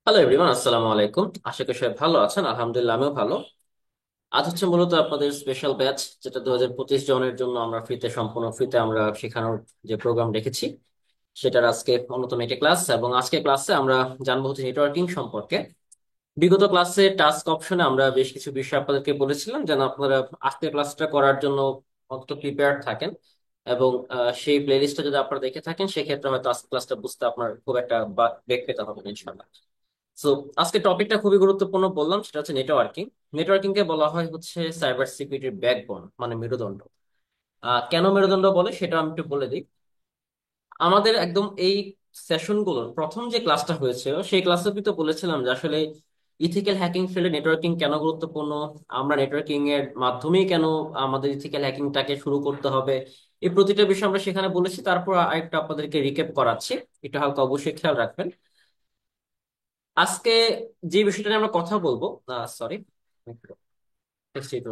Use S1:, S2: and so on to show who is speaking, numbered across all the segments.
S1: Hello everyone, আসসালামু আলাইকুম। আশা করি সবাই ভালো আছেন। আলহামদুলিল্লাহ আমিও ভালো। আজ হচ্ছে মূলত আপনাদের স্পেশাল ব্যাচ, যেটা 2025 জনের জন্য আমরা ফ্রিতে, সম্পূর্ণ ফ্রিতে আমরা শেখানোর যে প্রোগ্রাম রেখেছি, সেটার আজকে অন্যতম একটি ক্লাস। এবং আজকে ক্লাসে আমরা জানবো হচ্ছে নেটওয়ার্কিং সম্পর্কে। বিগত ক্লাসে টাস্ক অপশনে আমরা বেশ কিছু বিষয় আপনাদেরকে বলেছিলাম যেন আপনারা আজকের ক্লাসটা করার জন্য অন্তত প্রিপেয়ার থাকেন। এবং সেই প্লেলিস্টটা যদি আপনারা দেখে থাকেন, সেক্ষেত্রে হয়তো আজকের ক্লাসটা বুঝতে আপনার খুব একটা বেগ পেতে হবে না, ইনশাল্লাহ। সো আজকে টপিকটা খুবই গুরুত্বপূর্ণ বললাম, সেটা হচ্ছে নেটওয়ার্কিং। নেটওয়ার্কিং কে বলা হয় হচ্ছে সাইবার সিকিউরিটির ব্যাকবোন, মানে মেরুদণ্ড। কেন মেরুদণ্ড বলে সেটা আমি একটু বলে দিই। আমাদের একদম এই সেশনগুলোর প্রথম যে ক্লাসটা হয়েছিল, সেই ক্লাসে কিন্তু বলেছিলাম যে আসলে ইথিক্যাল হ্যাকিং ফিল্ডে নেটওয়ার্কিং কেন গুরুত্বপূর্ণ, আমরা নেটওয়ার্কিং এর মাধ্যমেই কেন আমাদের ইথিক্যাল হ্যাকিংটাকে শুরু করতে হবে। এই প্রতিটা বিষয় আমরা সেখানে বলেছি। তারপর আরেকটা আপনাদেরকে রিক্যাপ করাচ্ছি, এটা হালকা অবশ্যই খেয়াল রাখবেন। আজকে যে বিষয়টা নিয়ে আমরা কথা বলবো, সরি,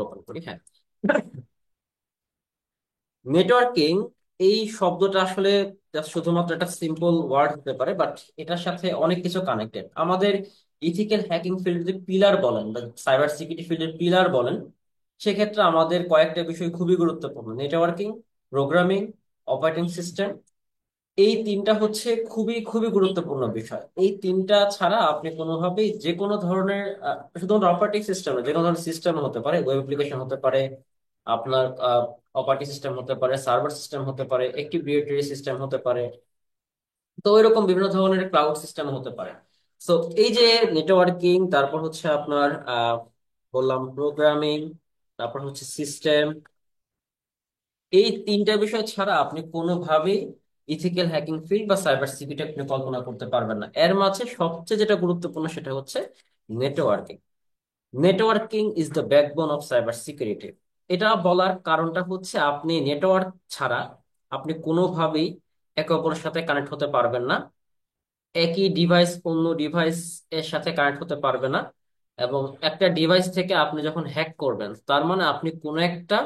S1: ওপেন করি, হ্যাঁ। নেটওয়ার্কিং এই শব্দটা আসলে just শুধুমাত্র একটা সিম্পল ওয়ার্ড হতে পারে, বাট এটার সাথে অনেক কিছু কানেক্টেড। আমাদের ইথিক্যাল হ্যাকিং ফিল্ড যদি পিলার বলেন বা সাইবার সিকিউরিটি ফিল্ডের পিলার বলেন, সেক্ষেত্রে আমাদের কয়েকটা বিষয় খুবই গুরুত্বপূর্ণ: নেটওয়ার্কিং, প্রোগ্রামিং, অপারেটিং সিস্টেম। এই তিনটা হচ্ছে খুবই খুবই গুরুত্বপূর্ণ বিষয়। এই তিনটা ছাড়া আপনি কোনোভাবেই যে কোনো ধরনের, শুধুমাত্র অপারেটিং সিস্টেম না, যে কোনো ধরনের সিস্টেম হতে পারে, ওয়েব অ্যাপ্লিকেশন হতে পারে, আপনার অপারেটিং সিস্টেম হতে পারে, সার্ভার সিস্টেম হতে পারে, একটি ডিরেক্টরি সিস্টেম হতে পারে, তো এরকম বিভিন্ন ধরনের ক্লাউড সিস্টেম হতে পারে। সো এই যে নেটওয়ার্কিং, তারপর হচ্ছে আপনার বললাম প্রোগ্রামিং, তারপর হচ্ছে সিস্টেম, এই তিনটা বিষয় ছাড়া আপনি কোনোভাবেই ইথিক্যাল হ্যাকিং ফিল্ড বা সাইবার সিকিউরিটি আপনি কল্পনা করতে পারবেন না। এর মাঝে সবচেয়ে যেটা গুরুত্বপূর্ণ সেটা হচ্ছে networking. Networking is the backbone of cyber security. এটা বলার কারণটা হচ্ছে আপনি নেটওয়ার্ক ছাড়া আপনি কোনোভাবেই একে অপরের সাথে কানেক্ট হতে পারবেন না। একই ডিভাইস অন্য ডিভাইস এর সাথে কানেক্ট হতে পারবে না। এবং একটা ডিভাইস থেকে আপনি যখন হ্যাক করবেন, তার মানে আপনি কোনো একটা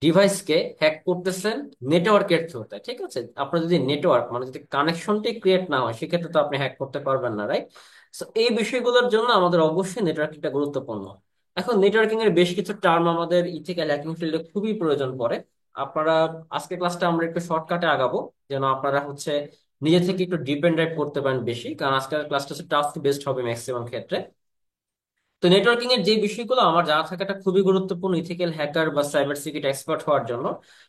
S1: ডিভাইসকে হ্যাক করতেছেন নেটওয়ার্কের থ্রুতে। ঠিক আছে, আপনার যদি নেটওয়ার্ক মানে যদি কানেকশনটি ক্রিয়েট না হয়, সেক্ষেত্রে তো আপনি হ্যাক করতে পারবেন না, রাইট? সো এই বিষয়গুলোর জন্য আমাদের অবশ্যই নেটওয়ার্কিংটা গুরুত্বপূর্ণ। এখন নেটওয়ার্কিং এর বেশ কিছু টার্ম আমাদের ইথিক্যাল হ্যাকিং ফিল্ডে খুবই প্রয়োজন পড়ে। আপনারা আজকের ক্লাসটা আমরা একটু শর্টকাটে আগাবো, যেন আপনারা হচ্ছে নিজে থেকে একটু ডিপেন্ড করতে পারেন বেশি, কারণ আজকের ক্লাসটা হচ্ছে টাস্ক বেসড হবে ম্যাক্সিমাম ক্ষেত্রে। তো নেটওয়ার্কিং এর যে বিষয়গুলো আমার জানা থাকাটা খুবই গুরুত্বপূর্ণ ইথিক্যাল হ্যাকার বা সাইবার সিকিউরিটি এক্সপার্ট হওয়ার জন্য।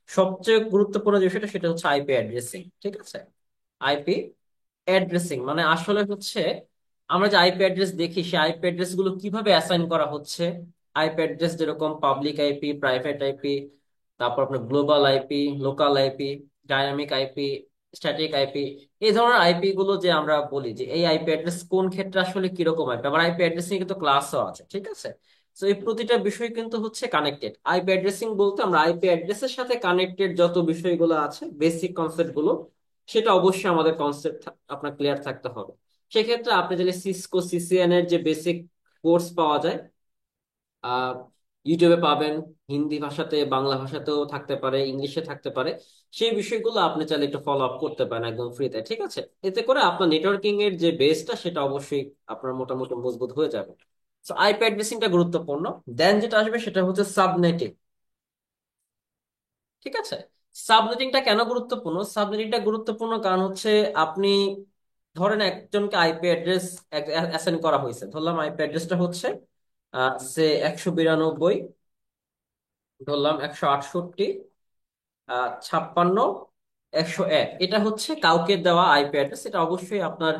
S1: সবচেয়ে গুরুত্বপূর্ণ যে বিষয়টা সেটা হচ্ছে আইপি অ্যাড্রেসিং। ঠিক আছে, আইপি অ্যাড্রেসিং মানে আসলে হচ্ছে আমরা যে আইপি অ্যাড্রেস দেখি, সেই আইপি অ্যাড্রেস গুলো কিভাবে অ্যাসাইন করা হচ্ছে। আইপি অ্যাড্রেস যেরকম পাবলিক আইপি, প্রাইভেট আইপি, তারপর আপনার global IP, local IP, dynamic IP, static IP, এই ধরনের আইপি গুলো যে আমরা বলি যে এই আইপি অ্যাড্রেস কোন ক্ষেত্রে আসলে কিরকম আইপি। আবার আইপি অ্যাড্রেসিং কিন্তু ক্লাসও আছে, ঠিক আছে। তো এই প্রতিটা বিষয় কিন্তু হচ্ছে কানেক্টেড। আইপি অ্যাড্রেসিং বলতে আমরা আইপি অ্যাড্রেসের সাথে কানেক্টেড যত বিষয়গুলো আছে, বেসিক কনসেপ্ট গুলো, সেটা অবশ্যই আমাদের কনসেপ্ট আপনার ক্লিয়ার থাকতে হবে। সেক্ষেত্রে আপনি যদি সিসকো সিসিএন এর যে বেসিক কোর্স পাওয়া যায়, আহ ইউটিউবে পাবেন। হিন্দি ভাষাতে, বাংলা ভাষাতেও থাকতে পারে, ইংলিশে থাকতে পারে। সেই বিষয়গুলো আপনি চাইলে একটু ফলো আপ করতে পারেন একদম ফ্রিতে, ঠিক আছে। এতে করে আপনার নেটওয়ার্কিং এর যে বেসটা, সেটা অবশ্যই আপনার মোটামুটি মজবুত হয়ে যাবে। তো আইপি অ্যাড্রেসিংটা গুরুত্বপূর্ণ। দেন যেটা আসবে সেটা হচ্ছে সাবনেটিং। ঠিক আছে, সাবনেটিংটা কেন গুরুত্বপূর্ণ? সাবনেটিংটা গুরুত্বপূর্ণ কারণ হচ্ছে আপনি ধরেন একজনকে আইপি অ্যাড্রেস অ্যাসাইন করা হয়েছে। ধরলাম আইপি অ্যাড্রেসটা হচ্ছে সে 192, ধরলাম 168, 56, 101। এটা হচ্ছে কাউকে দেওয়া আইপি অ্যাড্রেস। এটা অবশ্যই আপনার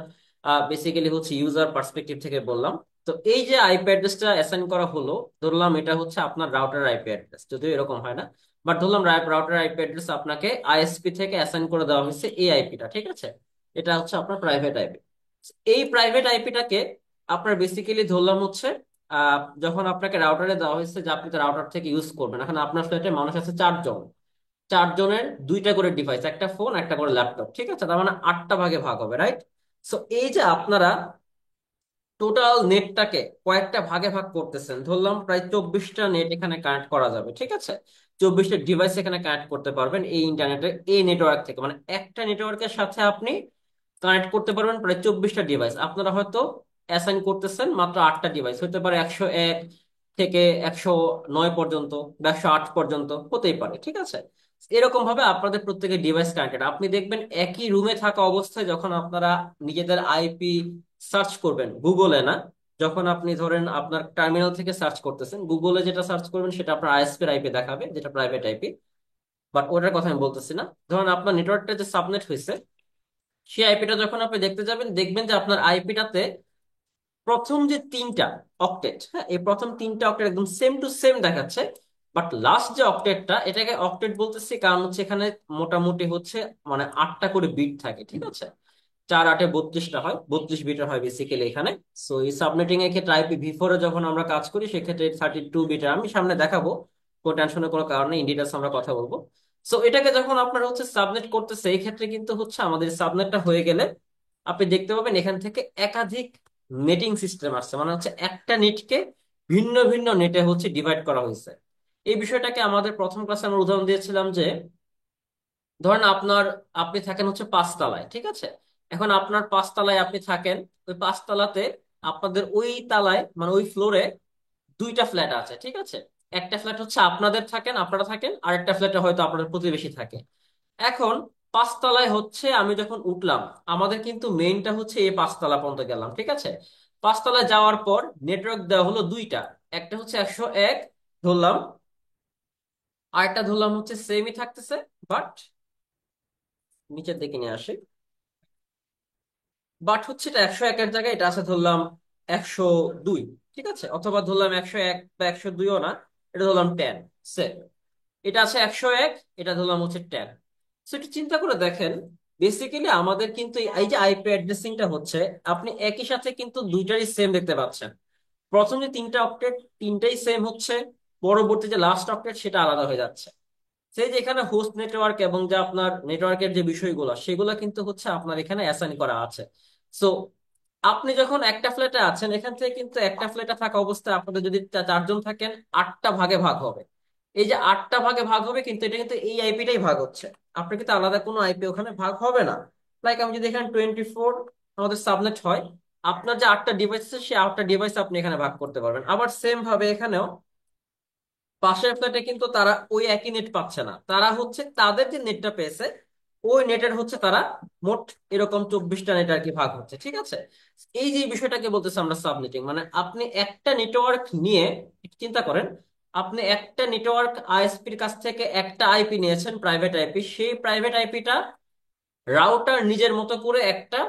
S1: বেসিক্যালি হচ্ছে ইউজার পার্সপেক্টিভ থেকে বললাম। তো এই যে আইপি অ্যাড্রেসটা অ্যাসাইন করা হলো, ধরলাম এটা হচ্ছে আপনার রাউটার আইপি অ্যাড্রেস, যদিও এরকম হয় না, বাট ধরলাম রাউটার আইপি অ্যাড্রেস আপনাকে আইএসপি থেকে অ্যাসাইন করে দেওয়া হয়েছে এই আইপিটা, ঠিক আছে। এটা হচ্ছে আপনার প্রাইভেট আইপি। এই প্রাইভেট আইপিটাকে আপনার বেসিক্যালি ধরলাম হচ্ছে যখন আপনাকে রাউটারে দেওয়া হয়েছে যে আপনি তো রাউটার থেকে ইউজ করবেন, এখন আপনার ফ্ল্যাটে মানুষ আছে 4 জন। 4 জনের দুইটা করে ডিভাইস, একটা ফোন একটা করে ল্যাপটপ, ঠিক আছে, তার মানে 8টা ভাগে ভাগ হবে, রাইট? সো এই যে আপনারা টোটাল নেটটাকে কয়েকটা ভাগে ভাগ করতেছেন, ধরলাম প্রায় 24টা নেট এখানে কানেক্ট করা যাবে, ঠিক আছে। 24টা ডিভাইস এখানে কানেক্ট করতে পারবেন এই ইন্টারনেটে, এই নেটওয়ার্ক থেকে। মানে একটা নেটওয়ার্কের সাথে আপনি কানেক্ট করতে পারবেন প্রায় 24টা ডিভাইস। আপনারা হয়তো অ্যাসাইন করতেছেন মাত্র 8টা ডিভাইস, হতে পারে 101 থেকে 109 পর্যন্ত বা 108 পর্যন্ত হতেই পারে, ঠিক আছে। এরকম ভাবে আপনাদের প্রত্যেকের ডিভাইস কানেক্টেড, আপনি দেখবেন একই রুমে থাকা অবস্থায় যখন আপনারা নিজেদের আইপি সার্চ করবেন গুগলে না, যখন আপনি ধরেন আপনার টার্মিনাল থেকে সার্চ করতেছেন, গুগলে যেটা সার্চ করবেন সেটা আপনার আইএসপি আইপি দেখাবে, যেটা প্রাইভেট আইপি, বাট ওটার কথা আমি বলতেছি না। ধরুন আপনার নেটওয়ার্কটা যে সাবনেট হয়েছে, সেই আইপিটা যখন আপনি দেখতে যাবেন, দেখবেন যে আপনার আইপিটাতে প্রথম যে 3টা অক্টেট, হ্যাঁ, এই প্রথম 3টা অক্টেট একদম সেম টু সেম দেখাচ্ছে। বাট লাস্ট যে অক্টেটটা, এটাকে অক্টেট বলতেছি কারণ হচ্ছে এখানে মোটামুটি হচ্ছে মানে 8টা করে বিট থাকে, ঠিক আছে। 4 8 32টা হয়, 32 বিটের হয় বেসিক্যালি এখানে। সো এই সাবনেটিং এর ক্ষেত্রে IPv4 এ যখন আমরা কাজ করি সেক্ষেত্রে 32 বিটের, আমি সামনে দেখাবো, কোনো টেনশনের কোনো কারণে ইন ডিটেলস আমরা কথা বলবো। সো এটাকে যখন আপনার হচ্ছে সাবনেট করতেছে, এই ক্ষেত্রে কিন্তু হচ্ছে আমাদের সাবনেটটা হয়ে গেলে আপনি দেখতে পাবেন এখান থেকে একাধিক নেটিং সিস্টেম আসছে, মানে হচ্ছে একটা নেটকে ভিন্ন ভিন্ন নেটে হচ্ছে ডিভাইড করা হয়েছে। এই বিষয়টাকে আমাদের প্রথম ক্লাসে আমরা উদাহরণ দিয়েছিলাম যে, ধরেন আপনি থাকেন হচ্ছে 5 তলায়, ঠিক আছে। এখন আপনার 5 তলায় আপনি থাকেন, ওই 5 তলাতে আপনাদের ওই তালায় মানে ওই ফ্লোরে 2টা ফ্ল্যাট আছে, ঠিক আছে। একটা ফ্ল্যাট হচ্ছে আপনারা থাকেন, আর একটা ফ্ল্যাটে হয়তো আপনাদের প্রতিবেশী থাকে। এখন 5 তলায় হচ্ছে আমি যখন উঠলাম, আমাদের কিন্তু মেইনটা হচ্ছে এই 5 তলা পর্যন্ত গেলাম, ঠিক আছে। 5 তলায় যাওয়ার পর নেটওয়ার্ক দেওয়া হলো 2টা, একটা হচ্ছে 101 ধরলাম, আর একটা ধরলাম হচ্ছে সেমই থাকতেছে, বাট নিচের দিকে নিয়ে আসি। বাট হচ্ছে এটা 101-এর জায়গায় এটা আছে ধরলাম 102, ঠিক আছে, অথবা ধরলাম 101 বা 102ও না, এটা ধরলাম 10। সে এটা আছে 101, এটা ধরলাম হচ্ছে 10। সো একটু চিন্তা করে দেখেন, বেসিক্যালি আমাদের কিন্তু এই যে আইপি অ্যাড্রেসিংটা হচ্ছে, আপনি একই সাথে কিন্তু দুইটারই সেম দেখতে পাচ্ছেন। প্রথম যে 3টা অক্টেট, 3টাই সেম হচ্ছে, পরবর্তী যে লাস্ট অক্টেট সেটা আলাদা হয়ে যাচ্ছে। সেই যে এখানে হোস্ট নেটওয়ার্ক এবং যে আপনার নেটওয়ার্কের যে বিষয়গুলো সেগুলো কিন্তু হচ্ছে আপনার এখানে অ্যাসাইন করা আছে। সো আপনি যখন একটা ফ্ল্যাটে আছেন, এখান থেকে কিন্তু একটা ফ্ল্যাটে থাকা অবস্থায় আপনাদের যদি 4 জন থাকেন, 8টা ভাগে ভাগ হবে। এই যে 8টা ভাগে ভাগ হবে, কিন্তু এটা কিন্তু এই আইপিটাই ভাগ হচ্ছে, আপনার কিন্তু আলাদা কোনো আইপি ওখানে ভাগ হবে না। লাইক আমি যদি এখানে 24 আমাদের সাবনেট হয়, আপনার যে 8টা ডিভাইস আছে সেই 8টা ডিভাইস আপনি এখানে ভাগ করতে পারবেন। আবার সেম ভাবে এখানেও পাশের ফ্ল্যাটে কিন্তু তারা ওই একই নেট পাচ্ছে না, তারা হচ্ছে তাদের যে নেটটা পেয়েছে ওই নেটের হচ্ছে তারা মোট এরকম 24টা নেট আর কি ভাগ হচ্ছে, ঠিক আছে। এই যে বিষয়টাকে বলতেছে আমরা সাবনেটিং, মানে আপনি একটা নেটওয়ার্ক নিয়ে একটু চিন্তা করেন, আপনি একটা নেটওয়ার্ক আইএসপির কাছ থেকে একটা আইপি নিয়েছেন, প্রাইভেট আইপি, সেই প্রাইভেট আইপিটা রাউটার নিজের মতো করে একটা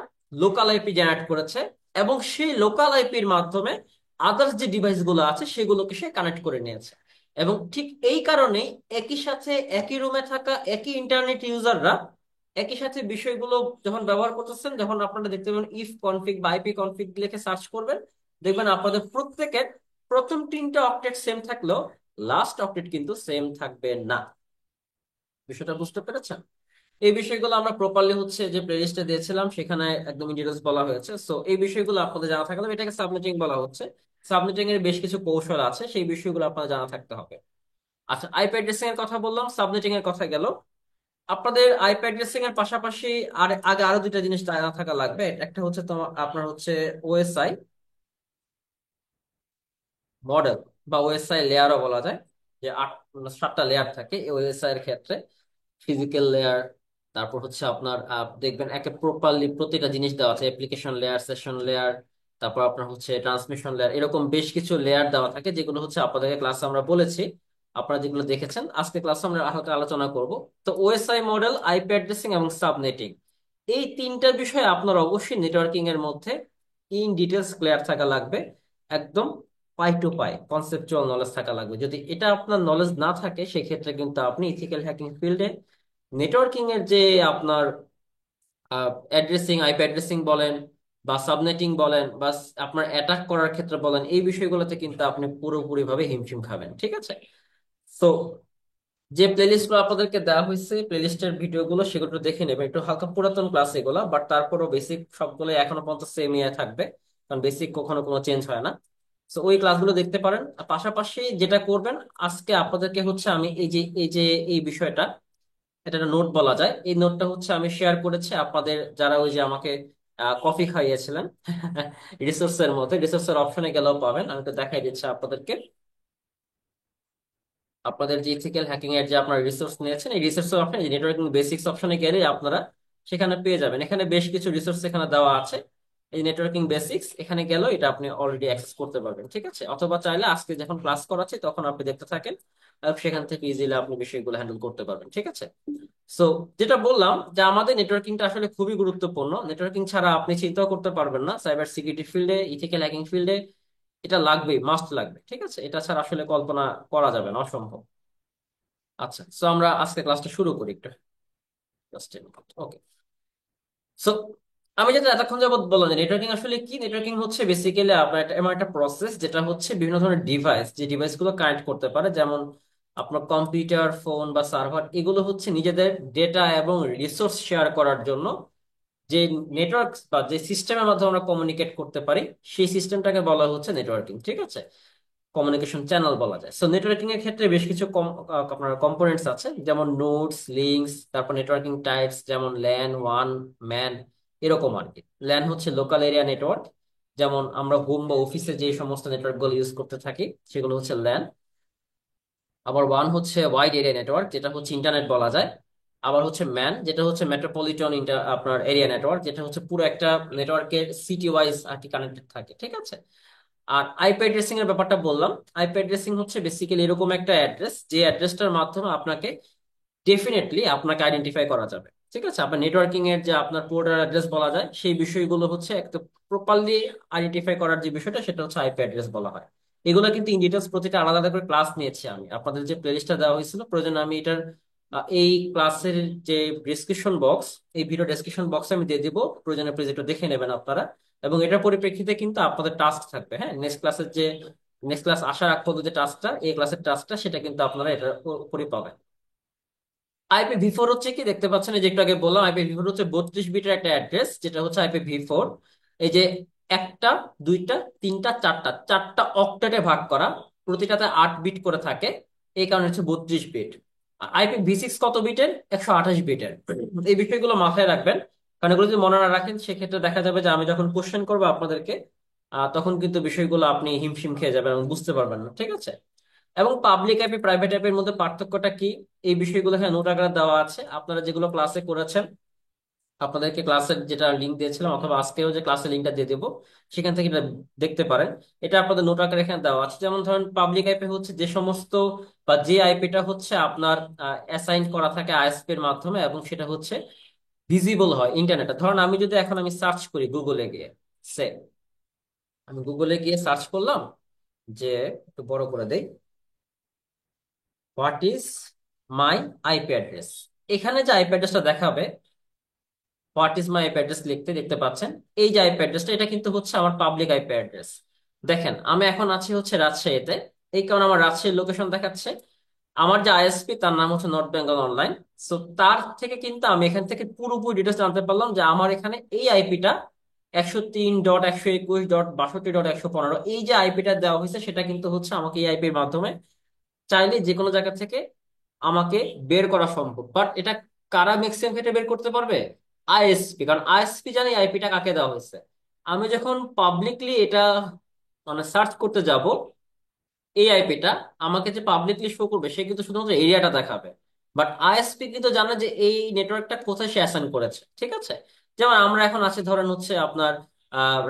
S1: লোকাল আইপি জেনারেট করেছে, এবং সেই লোকাল আইপির মাধ্যমে আদার্স যে ডিভাইস গুলো আছে সেগুলোকে সে কানেক্ট করে নিয়েছে। এবং ঠিক এই কারণেই একই সাথে একই রুমে থাকা একই ইন্টারনেট ইউজাররা একই সাথে বিষয়গুলো যখন ব্যবহার করতেছেন, যখন আপনারা দেখতে পাবেন ইফ কনফিগ বা আইপি কনফিগ লিখে সার্চ করবেন, দেখবেন আপনাদের প্রত্যেকের প্রথম 3টা অক্টেট সেম থাকলেও লাস্ট অক্টেট কিন্তু সেম থাকবে না। বিষয়টা বুঝতে পেরেছেন? এই বিষয়গুলো আমরা প্রপারলি হচ্ছে যে প্লেলিস্টে দিয়েছিলাম সেখানে একদম ডিটেলস বলা হয়েছে। সো এই বিষয়গুলো আপনাদের জানা থাকলে, এটাকে সাবনেটিং বলা হচ্ছে। সাবনেটিং এর বেশ কিছু কৌশল আছে, সেই বিষয়গুলো আপনার জানা থাকতে হবে। আচ্ছা, আইপি অ্যাড্রেসিং এর কথা বললাম, সাবনেটিং এর কথা গেল। আপনাদের আইপি অ্যাড্রেসিং এর পাশাপাশি আর আগে আরো 2টা জিনিস জানা থাকা লাগবে। একটা হচ্ছে তোমার আপনার হচ্ছে ওএসআই মডেল বা ওএসআই লেয়ারও বলা যায়, যে 7টা লেয়ার থাকে এই ওএসআই এর ক্ষেত্রে। ফিজিক্যাল লেয়ার, তারপর হচ্ছে আপনার দেখবেন একে প্রপারলি প্রতিটা জিনিস দেওয়া আছে, অ্যাপ্লিকেশন লেয়ার, সেশন লেয়ার, তারপর আপনার হচ্ছে ট্রান্সমিশন লেয়ার, এরকম বেশ কিছু লেয়ার দেওয়া থাকে, যেগুলো হচ্ছে আপনাদেরকে ক্লাসে আমরা বলেছি, আপনারা যেগুলো দেখেছেন আজকে ক্লাসে আমরা হালকা আলোচনা করব। তো ওএসআই মডেল, আইপি অ্যাড্রেসিং এবং সাবনেটিং, এই 3টা বিষয় আপনার অবশ্যই নেটওয়ার্কিং এর মধ্যে ইন ডিটেলস ক্লিয়ার থাকা লাগবে, একদম পাই টু পাই কনসেপচুয়াল নলেজ থাকা লাগবে। যদি এটা আপনার নলেজ না থাকে সেক্ষেত্রে কিন্তু আপনি ইথিক্যাল হ্যাকিং ফিল্ডে নেটওয়ার্কিং এর যে আপনার অ্যাড্রেসিং, আইপি অ্যাড্রেসিং বলেন বা সাবনেটিং বলেন বা আপনার অ্যাটাক করার ক্ষেত্রে বলেন, এই বিষয়গুলোতে কিন্তু আপনি পুরোপুরি ভাবে হিমশিম খাবেন, ঠিক আছে। তো যে প্লেলিস্ট গুলো আপনাদেরকে দেওয়া হয়েছে, প্লেলিস্টের ভিডিও গুলো সেগুলো দেখে নেবেন, একটু হালকা পুরাতন ক্লাস এগুলা, বাট তারপরও বেসিক সবগুলো এখনো পর্যন্ত সেম ইয়ে থাকবে, কারণ বেসিক কখনো কোনো চেঞ্জ হয় না। তো ওই ক্লাসগুলো দেখতে পারেন। আর পাশাপাশি যেটা করবেন, আজকে আপনাদেরকে হচ্ছে আমি এই যে এই বিষয়টা, এটা একটা নোট বলা যায়, এই নোটটা হচ্ছে আমি শেয়ার করেছি আপনাদের যারা ওই যে আমাকে কফি খাইয়েছিলেন রিসোর্সের মধ্যে। রিসোর্সের অপশনে গেলেও পাবেন, আমি তো দেখাই দিচ্ছি আপনাদেরকে। আপনাদের যে ইথিক্যাল হ্যাকিং এর যে আপনারা রিসোর্স নিয়েছেন, এই রিসোর্স অপশন নেটওয়ার্কিং বেসিক্স অপশনে গেলে আপনারা সেখানে পেয়ে যাবেন। এখানে বেশ কিছু রিসোর্স এখানে দেওয়া আছে। এই নেটওয়ার্কিং বেসিক্স এখানে গেলেও এটা আপনি অলরেডি অ্যাক্সেস করতে পারবেন, ঠিক আছে? অথবা চাইলে আজকে যখন ক্লাস করাচ্ছি তখন আপনি দেখতে থাকেন, সেখান থেকে ইজিলি আপনি বিষয়গুলো হ্যান্ডেল করতে পারবেন, ঠিক আছে? সো যেটা বললাম যে আমাদের নেটওয়ার্কিংটা আসলে খুবই গুরুত্বপূর্ণ। নেটওয়ার্কিং ছাড়া আপনি চিন্তাও করতে পারবেন না সাইবার সিকিউরিটি ফিল্ডে, ইথিক্যাল হ্যাকিং ফিল্ডে। এটা লাগবেই, মাস্ট লাগবে, ঠিক আছে? এটা ছাড়া আসলে কল্পনা করা যাবে না, অসম্ভব। আচ্ছা, সো আমরা আজকে ক্লাসটা শুরু করি একটু। ওকে। সো আমি যেটা এতক্ষণ যাবত বললাম যে নেটওয়ার্কিং আসলে কি, নেটওয়ার্কিং হচ্ছে বেসিক্যালি আপনার এমন একটা প্রসেস যেটা হচ্ছে বিভিন্ন ধরনের ডিভাইস, যে ডিভাইস গুলো কানেক্ট করতে পারে, যেমন আপনার কম্পিউটার, ফোন বা সার্ভার, এগুলো হচ্ছে নিজেদের ডেটা এবং রিসোর্স শেয়ার করার জন্য যে নেটওয়ার্ক বা যে সিস্টেমের মাধ্যমে আমরা কমিউনিকেট করতে পারি, সেই সিস্টেমটাকে বলা হচ্ছে নেটওয়ার্কিং, ঠিক আছে? কমিউনিকেশন চ্যানেল বলা যায়। সো নেটওয়ার্কিং এর ক্ষেত্রে বেশ কিছু আপনার কম্পোনেন্টস আছে, যেমন নোডস, লিঙ্কস, তারপর নেটওয়ার্কিং টাইপস যেমন ল্যান, ওয়ান, ম্যান, এরকম আর কি। ল্যান হচ্ছে লোকাল এরিয়া নেটওয়ার্ক, যেমন আমরা হোম বা অফিসে যে সমস্ত নেটওয়ার্ক গুলো ইউজ করতে থাকি সেগুলো হচ্ছে ল্যান। আবার ওয়ান হচ্ছে ওয়াইড এরিয়া নেটওয়ার্ক, যেটা হচ্ছে ইন্টারনেট বলা যায়। আবার হচ্ছে ম্যান, যেটা হচ্ছে মেট্রোপলিটন আপনার এরিয়া নেটওয়ার্ক, যেটা হচ্ছে পুরো একটা নেটওয়ার্কের সিটি ওয়াইজ আর কি কানেক্টেড থাকে, ঠিক আছে? আর আইপি অ্যাড্রেসিং এর ব্যাপারটা বললাম। আইপি অ্যাড্রেসিং হচ্ছে বেসিক্যালি এরকম একটা অ্যাড্রেস, যে অ্যাড্রেসটার মাধ্যমে আপনাকে ডেফিনেটলি আপনাকে আইডেন্টিফাই করা যাবে, ঠিক আছে? আপনার নেটওয়ার্কিং এর যে আপনার পোর্টার অ্যাড্রেস বলা যায়, সেই বিষয়গুলো হচ্ছে একটা প্রপারলি আইডেন্টিফাই করার যে বিষয়টা, সেটা হচ্ছে আইপি অ্যাড্রেস বলা হয়। এগুলো কিন্তু ইন ডিটেলস প্রতিটা আলাদা আলাদা করে ক্লাস নিয়েছি আমি। আপনাদের যে প্লেলিস্টটা দেওয়া হয়েছিল, প্রয়োজন আমি এটার এই ক্লাসের যে ডেসক্রিপশন বক্স, এই ভিডিও ডেসক্রিপশন বক্সে আমি দিয়ে দিব, প্রয়োজনে প্লিজ একটু দেখে নেবেন আপনারা। এবং এটার পরিপ্রেক্ষিতে কিন্তু আপনাদের টাস্ক থাকবে, হ্যাঁ, নেক্সট ক্লাস আসার আগ পর্যন্ত যে টাস্কটা, এই ক্লাসের টাস্কটা, সেটা কিন্তু আপনারা এটার উপরই পাবেন। আইপি ভি4 হচ্ছে কি, দেখতে পাচ্ছেন এই যে একটু আগে বললাম, আইপি ভি4 হচ্ছে 32 বিটের একটা অ্যাড্রেস, যেটা হচ্ছে আইপি ভি4। এই যে একটা, দুইটা, তিনটা, চারটা, চারটা অক্টেটে ভাগ করা, প্রতিটাতে 8 বিট করে থাকে, এই কারণে হচ্ছে 32 বিট। আইপি ভি6 কত বিটের? 128 বিটের। এই বিষয়গুলো মাথায় রাখবেন, কারণ এগুলো যদি মনে না রাখেন সেক্ষেত্রে দেখা যাবে যে আমি যখন কোশ্চেন করবো আপনাদেরকে, তখন কিন্তু বিষয়গুলো আপনি হিমশিম খেয়ে যাবেন এবং বুঝতে পারবেন না, ঠিক আছে? এবং পাবলিক আইপি, প্রাইভেট আইপির মধ্যে পার্থক্যটা কি, এই বিষয়গুলো এখানে নোট আকারে দেওয়া আছে। আপনারা যেগুলো ক্লাসে করেছেন, আপনাদেরকে ক্লাসের যেটা লিঙ্ক দিয়েছিলাম, অথবা আজকেও যে ক্লাসের লিঙ্কটা দিয়ে দেবো, সেখান থেকে এটা দেখতে পারেন। এটা আপনাদের নোট আকারে এখানে দেওয়া আছে। যেমন ধরেন পাবলিক আইপি হচ্ছে যে সমস্ত বা যে আইপিটা হচ্ছে আপনার অ্যাসাইন করা থাকে আইএসপি এর মাধ্যমে, এবং সেটা হচ্ছে ভিজিবল হয় ইন্টারনেটে। ধরেন আমি যদি এখন আমি সার্চ করি গুগলে গিয়ে, সে আমি গুগলে গিয়ে সার্চ করলাম যে, একটু বড় করে দেই, what is my IP address. এখানে যে আইপি অ্যাড্রেসটা দেখাবে, what is my IP address লিখতে দেখতে পাচ্ছেন, এই যে আইপি অ্যাড্রেসটা, এটা কিন্তু হচ্ছে আমার পাবলিক আইপি অ্যাড্রেস। দেখেন আমি এখন আছি হচ্ছে রাজশাহীতে, এই কারণে আমার রাজশাহীর লোকেশন দেখাচ্ছে। আমার যে আইএসপি, তার নাম হচ্ছে নর্থ বেঙ্গল অনলাইন। সো তার থেকে কিন্তু আমি এখান থেকে পুরোপুরি ডিটেলস জানতে পারলাম যে আমার এখানে এই আইপিটা 103.121.62.115, এই যে আইপিটা দেওয়া হয়েছে, সেটা কিন্তু হচ্ছে আমাকে এই আইপির মাধ্যমে চাইলে যে কোনো জায়গা থেকে আমাকে বের করা সম্ভব। বাট এটা কারা ম্যাক্সিমাম ক্ষেত্রে বের করতে পারবে? আইএসপি, কারণ আইএসপি জানে আইপিটা কাকে দেওয়া হয়েছে। আমি যখন পাবলিকলি এটা মানে সার্চ করতে যাব, এই আইপিটা আমাকে যে পাবলিকলি শো করবে, সে কিন্তু শুধুমাত্র এরিয়াটা দেখাবে। বাট আইএসপি কিন্তু জানে যে এই নেটওয়ার্কটা কোথায় সে অ্যাসাইন করেছে, ঠিক আছে? যেমন আমরা এখন আছি ধরেন হচ্ছে আপনার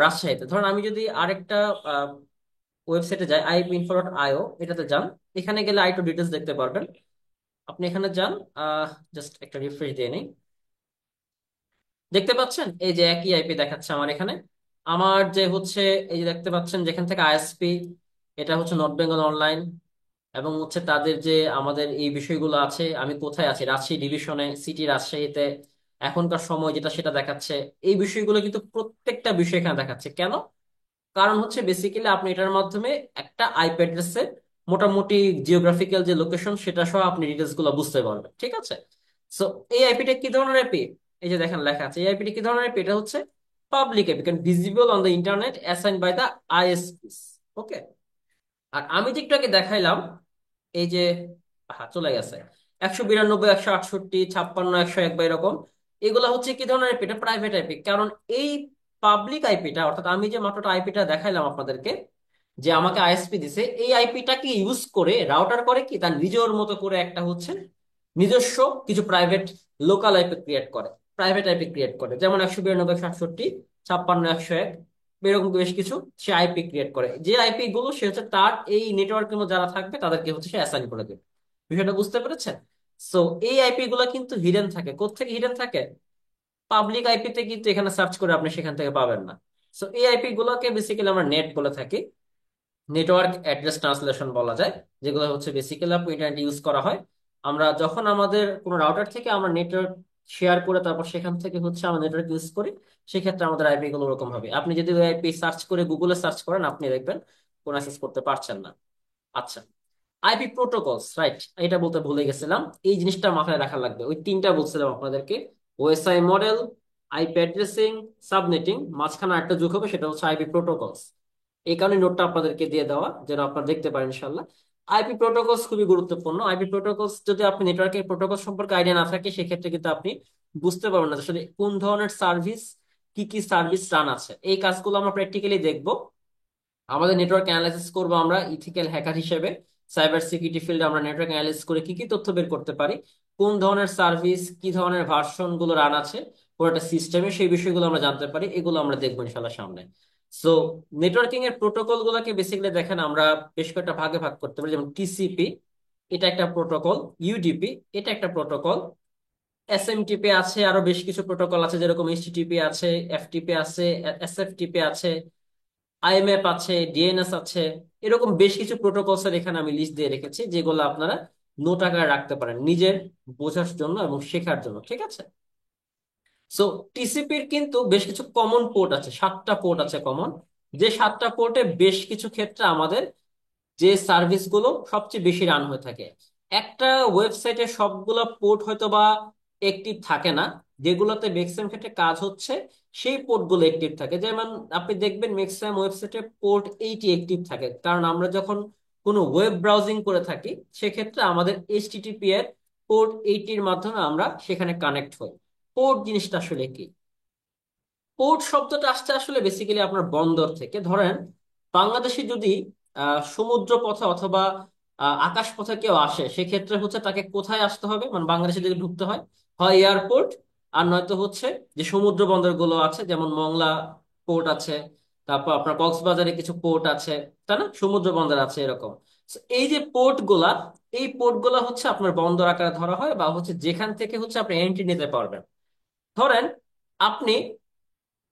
S1: রাজশাহীতে। ধরেন আমি যদি আরেকটা ওয়েবসাইটে যাই, ipiinfo.io, এটাতে যান। এখানে গেলে আরেকটু ডিটেলস দেখতে পারবেন। আপনি এখানে যান, জাস্ট একটা রিফ্রেশ দিয়ে নিই। দেখতে পাচ্ছেন এই যে একই আইপি দেখাচ্ছে আমার এখানে। আমার যে হচ্ছে, এই যে দেখতে পাচ্ছেন যেখান থেকে আইএসপি, এটা হচ্ছে নর্থ বেঙ্গল অনলাইন। এবং হচ্ছে তাদের যে আমাদের এই বিষয়গুলো আছে, আমি কোথায় আছি, রাজশাহী ডিভিশনে, সিটি রাজশাহীতে, এখনকার সময় যেটা সেটা দেখাচ্ছে। এই বিষয়গুলো কিন্তু প্রত্যেকটা বিষয় এখানে দেখাচ্ছে। কেন? কারণ হচ্ছে বেসিক্যালি আপনি এটার মাধ্যমে একটা আইপি অ্যাড্রেসের মোটামুটি জিওগ্রাফিক্যাল যে লোকেশন, সেটা সহ আপনি ডিটেলস গুলো বুঝতে পারবেন, ঠিক আছে? সো এই আইপিটা কি ধরনের আইপি? এই যে দেখেন লেখা আছে, এই আইপিটা কি ধরনের আইপি? এটা হচ্ছে পাবলিক আইপি, কারণ visible on the internet, assigned by the ISPs. Okay. আর আমি যে একটু আগে দেখাইলাম, এই যে, হ্যাঁ চলে গেছে, 192, 168, 56, 101 বা এরকম, এগুলা হচ্ছে কি ধরনের আইপি? এটা প্রাইভেট আইপি। কারণ এই পাবলিক আইপিটা, অর্থাৎ আমি যে মাত্র আইপিটা দেখাইলাম আপনাদেরকে, যে আমাকে আইএসপি দিছে, এই আইপিটাকে ইউজ করে রাউটার করে কি তার নিজের মতো করে একটা হচ্ছে নিজস্ব কিছু প্রাইভেট লোকাল আইপি ক্রিয়েট করে, প্রাইভেট আইপি ক্রিয়েট করে, যেমন 192.168.56.101, এরকম বেশ কিছু সে আইপি ক্রিয়েট করে। যে আইপি গুলো সে হচ্ছে তার এই নেটওয়ার্কের মধ্যে যারা থাকবে তাদেরকে হচ্ছে সে অ্যাসাইন করে দেবে। বিষয়টা বুঝতে পেরেছেন? সো এই আইপি গুলো কিন্তু হিডেন থাকে। কোত্থেকে হিডেন থাকে? পাবলিক আইপিতে কিন্তু এখানে সার্চ করে আপনি সেখান থেকে পাবেন না। সো এই আইপি গুলোকে বেসিক্যালি আমরা নেট বলে থাকি, নেটওয়ার্ক অ্যাড্রেস ট্রান্সলেশন বলা যায়, যেগুলো হচ্ছে বেসিক্যালি আপনি ইন্টারনেট ইউজ করা হয়। আমরা যখন আমাদের কোনো রাউটার থেকে আমরা নেটওয়ার্ক শেয়ার করে তারপর সেখান থেকে হচ্ছে আমরা নেটওয়ার্ক ইউজ করি, সেক্ষেত্রে আমাদের আইপি গুলো ওরকম হবে। আপনি যদি ওই আইপি সার্চ করে গুগলে সার্চ করেন, আপনি দেখবেন কোনো অ্যাক্সেস করতে পারছেন না। আচ্ছা, আইপি প্রোটোকলস, রাইট, এটা বলতে ভুলে গেছিলাম। এই জিনিসটা মাথায় রাখা লাগবে। ওই তিনটা বলছিলাম আপনাদেরকে, OSI model, IP addressing, subnetting, মাঝখানে একটা যোগ হবে, সেটা হচ্ছে আইপি প্রোটোকলস। এই কারণে নোটটা আপনাদেরকে দিয়ে দেওয়া, যেন আপনারা দেখতে পারেন ইনশাল্লাহ। আইপি প্রোটোকলস খুবই গুরুত্বপূর্ণ। আইপি প্রোটোকলস যদি আপনি নেটওয়ার্কের প্রোটোকল সম্পর্কে আইডিয়া না থাকে, সেক্ষেত্রে কিন্তু আপনি বুঝতে পারবেন না যে আসলে কোন ধরনের সার্ভিস, কি কি সার্ভিস রান আছে। এই কাজগুলো আমরা প্র্যাকটিক্যালি দেখবো। আমাদের নেটওয়ার্ক অ্যানালাইসিস করবো আমরা ইথিক্যাল হ্যাকার হিসেবে। সাইবার সিকিউরিটি ফিল্ডে আমরা নেটওয়ার্ক অ্যানালাইসিস করে কি কি তথ্য বের করতে পারি, কোন ধরনের সার্ভিস, কি ধরনের ভার্সন গুলো রান আছে কোন একটা সিস্টেমে, সেই বিষয়গুলো আমরা জানতে পারি। এগুলো আমরা দেখবো ইনশাল্লাহ সামনে। সো নেটওয়ার্কিং এর প্রোটোকল গুলোকে বেসিক্যালি দেখেন আমরা বেশ কয়েকটা ভাগে ভাগ করতে পারি। যেমন টিসিপি, এটা একটা প্রোটোকল। ইউডিপি, এটা একটা প্রোটোকল। এসএমটিপি আছে, আরো বেশ কিছু প্রোটোকল আছে, যেরকম এইচটিটিপি আছে, এফটিপি আছে, এসএফটিপি আছে, আইএমএফ আছে, ডিএনএস আছে। এরকম বেশ কিছু প্রোটোকলস এর এখানে আমি লিস্ট দিয়ে রেখেছি, যেগুলো আপনারা নোট আকারে রাখতে পারেন নিজের বোঝার জন্য এবং শেখার জন্য, ঠিক আছে? সো টিসিপির কিন্তু বেশ কিছু কমন পোর্ট আছে, 7টা পোর্ট আছে কমন। যে 7টা পোর্টে বেশ কিছু ক্ষেত্রে আমাদের যে সার্ভিস গুলো সবচেয়ে বেশি রান হয়ে থাকে। একটা ওয়েবসাইটে সবগুলো পোর্ট হয়তো বা অ্যাক্টিভ থাকে না, যেগুলোতে ম্যাক্সিমাম ক্ষেত্রে কাজ হচ্ছে সেই পোর্ট গুলো অ্যাক্টিভ থাকে। যেমন আপনি দেখবেন ম্যাক্সিমাম ওয়েবসাইটে পোর্ট 80 অ্যাক্টিভ থাকে, কারণ আমরা যখন কোনো ওয়েব ব্রাউজিং করে থাকি সেক্ষেত্রে আমাদের এইচটিটিপি এর পোর্ট 80-র মাধ্যমে আমরা সেখানে কানেক্ট হই। পোর্ট জিনিসটা আসলে কি? পোর্ট শব্দটা আসছে আসলে বেসিক্যালি আপনার বন্দর থেকে। ধরেন বাংলাদেশে যদি সমুদ্র পথে অথবা আকাশ পথে কেউ আসে, সেক্ষেত্রে হচ্ছে তাকে কোথায় আসতে হবে, মানে বাংলাদেশে যদি ঢুকতে হয়, হয় এয়ারপোর্ট, আর নয়তো হচ্ছে যে সমুদ্র বন্দর গুলো আছে, যেমন মংলা পোর্ট আছে, তারপর আপনার কক্সবাজারে কিছু পোর্ট আছে, তাই না, সমুদ্র বন্দর আছে এরকম। So, এই যে পোর্ট গুলা, এই পোর্ট গুলা হচ্ছে আপনার বন্দর আকারে ধরা হয়, বা হচ্ছে যেখান থেকে হচ্ছে আপনি এন্ট্রি নিতে পারবেন। ধরেন আপনি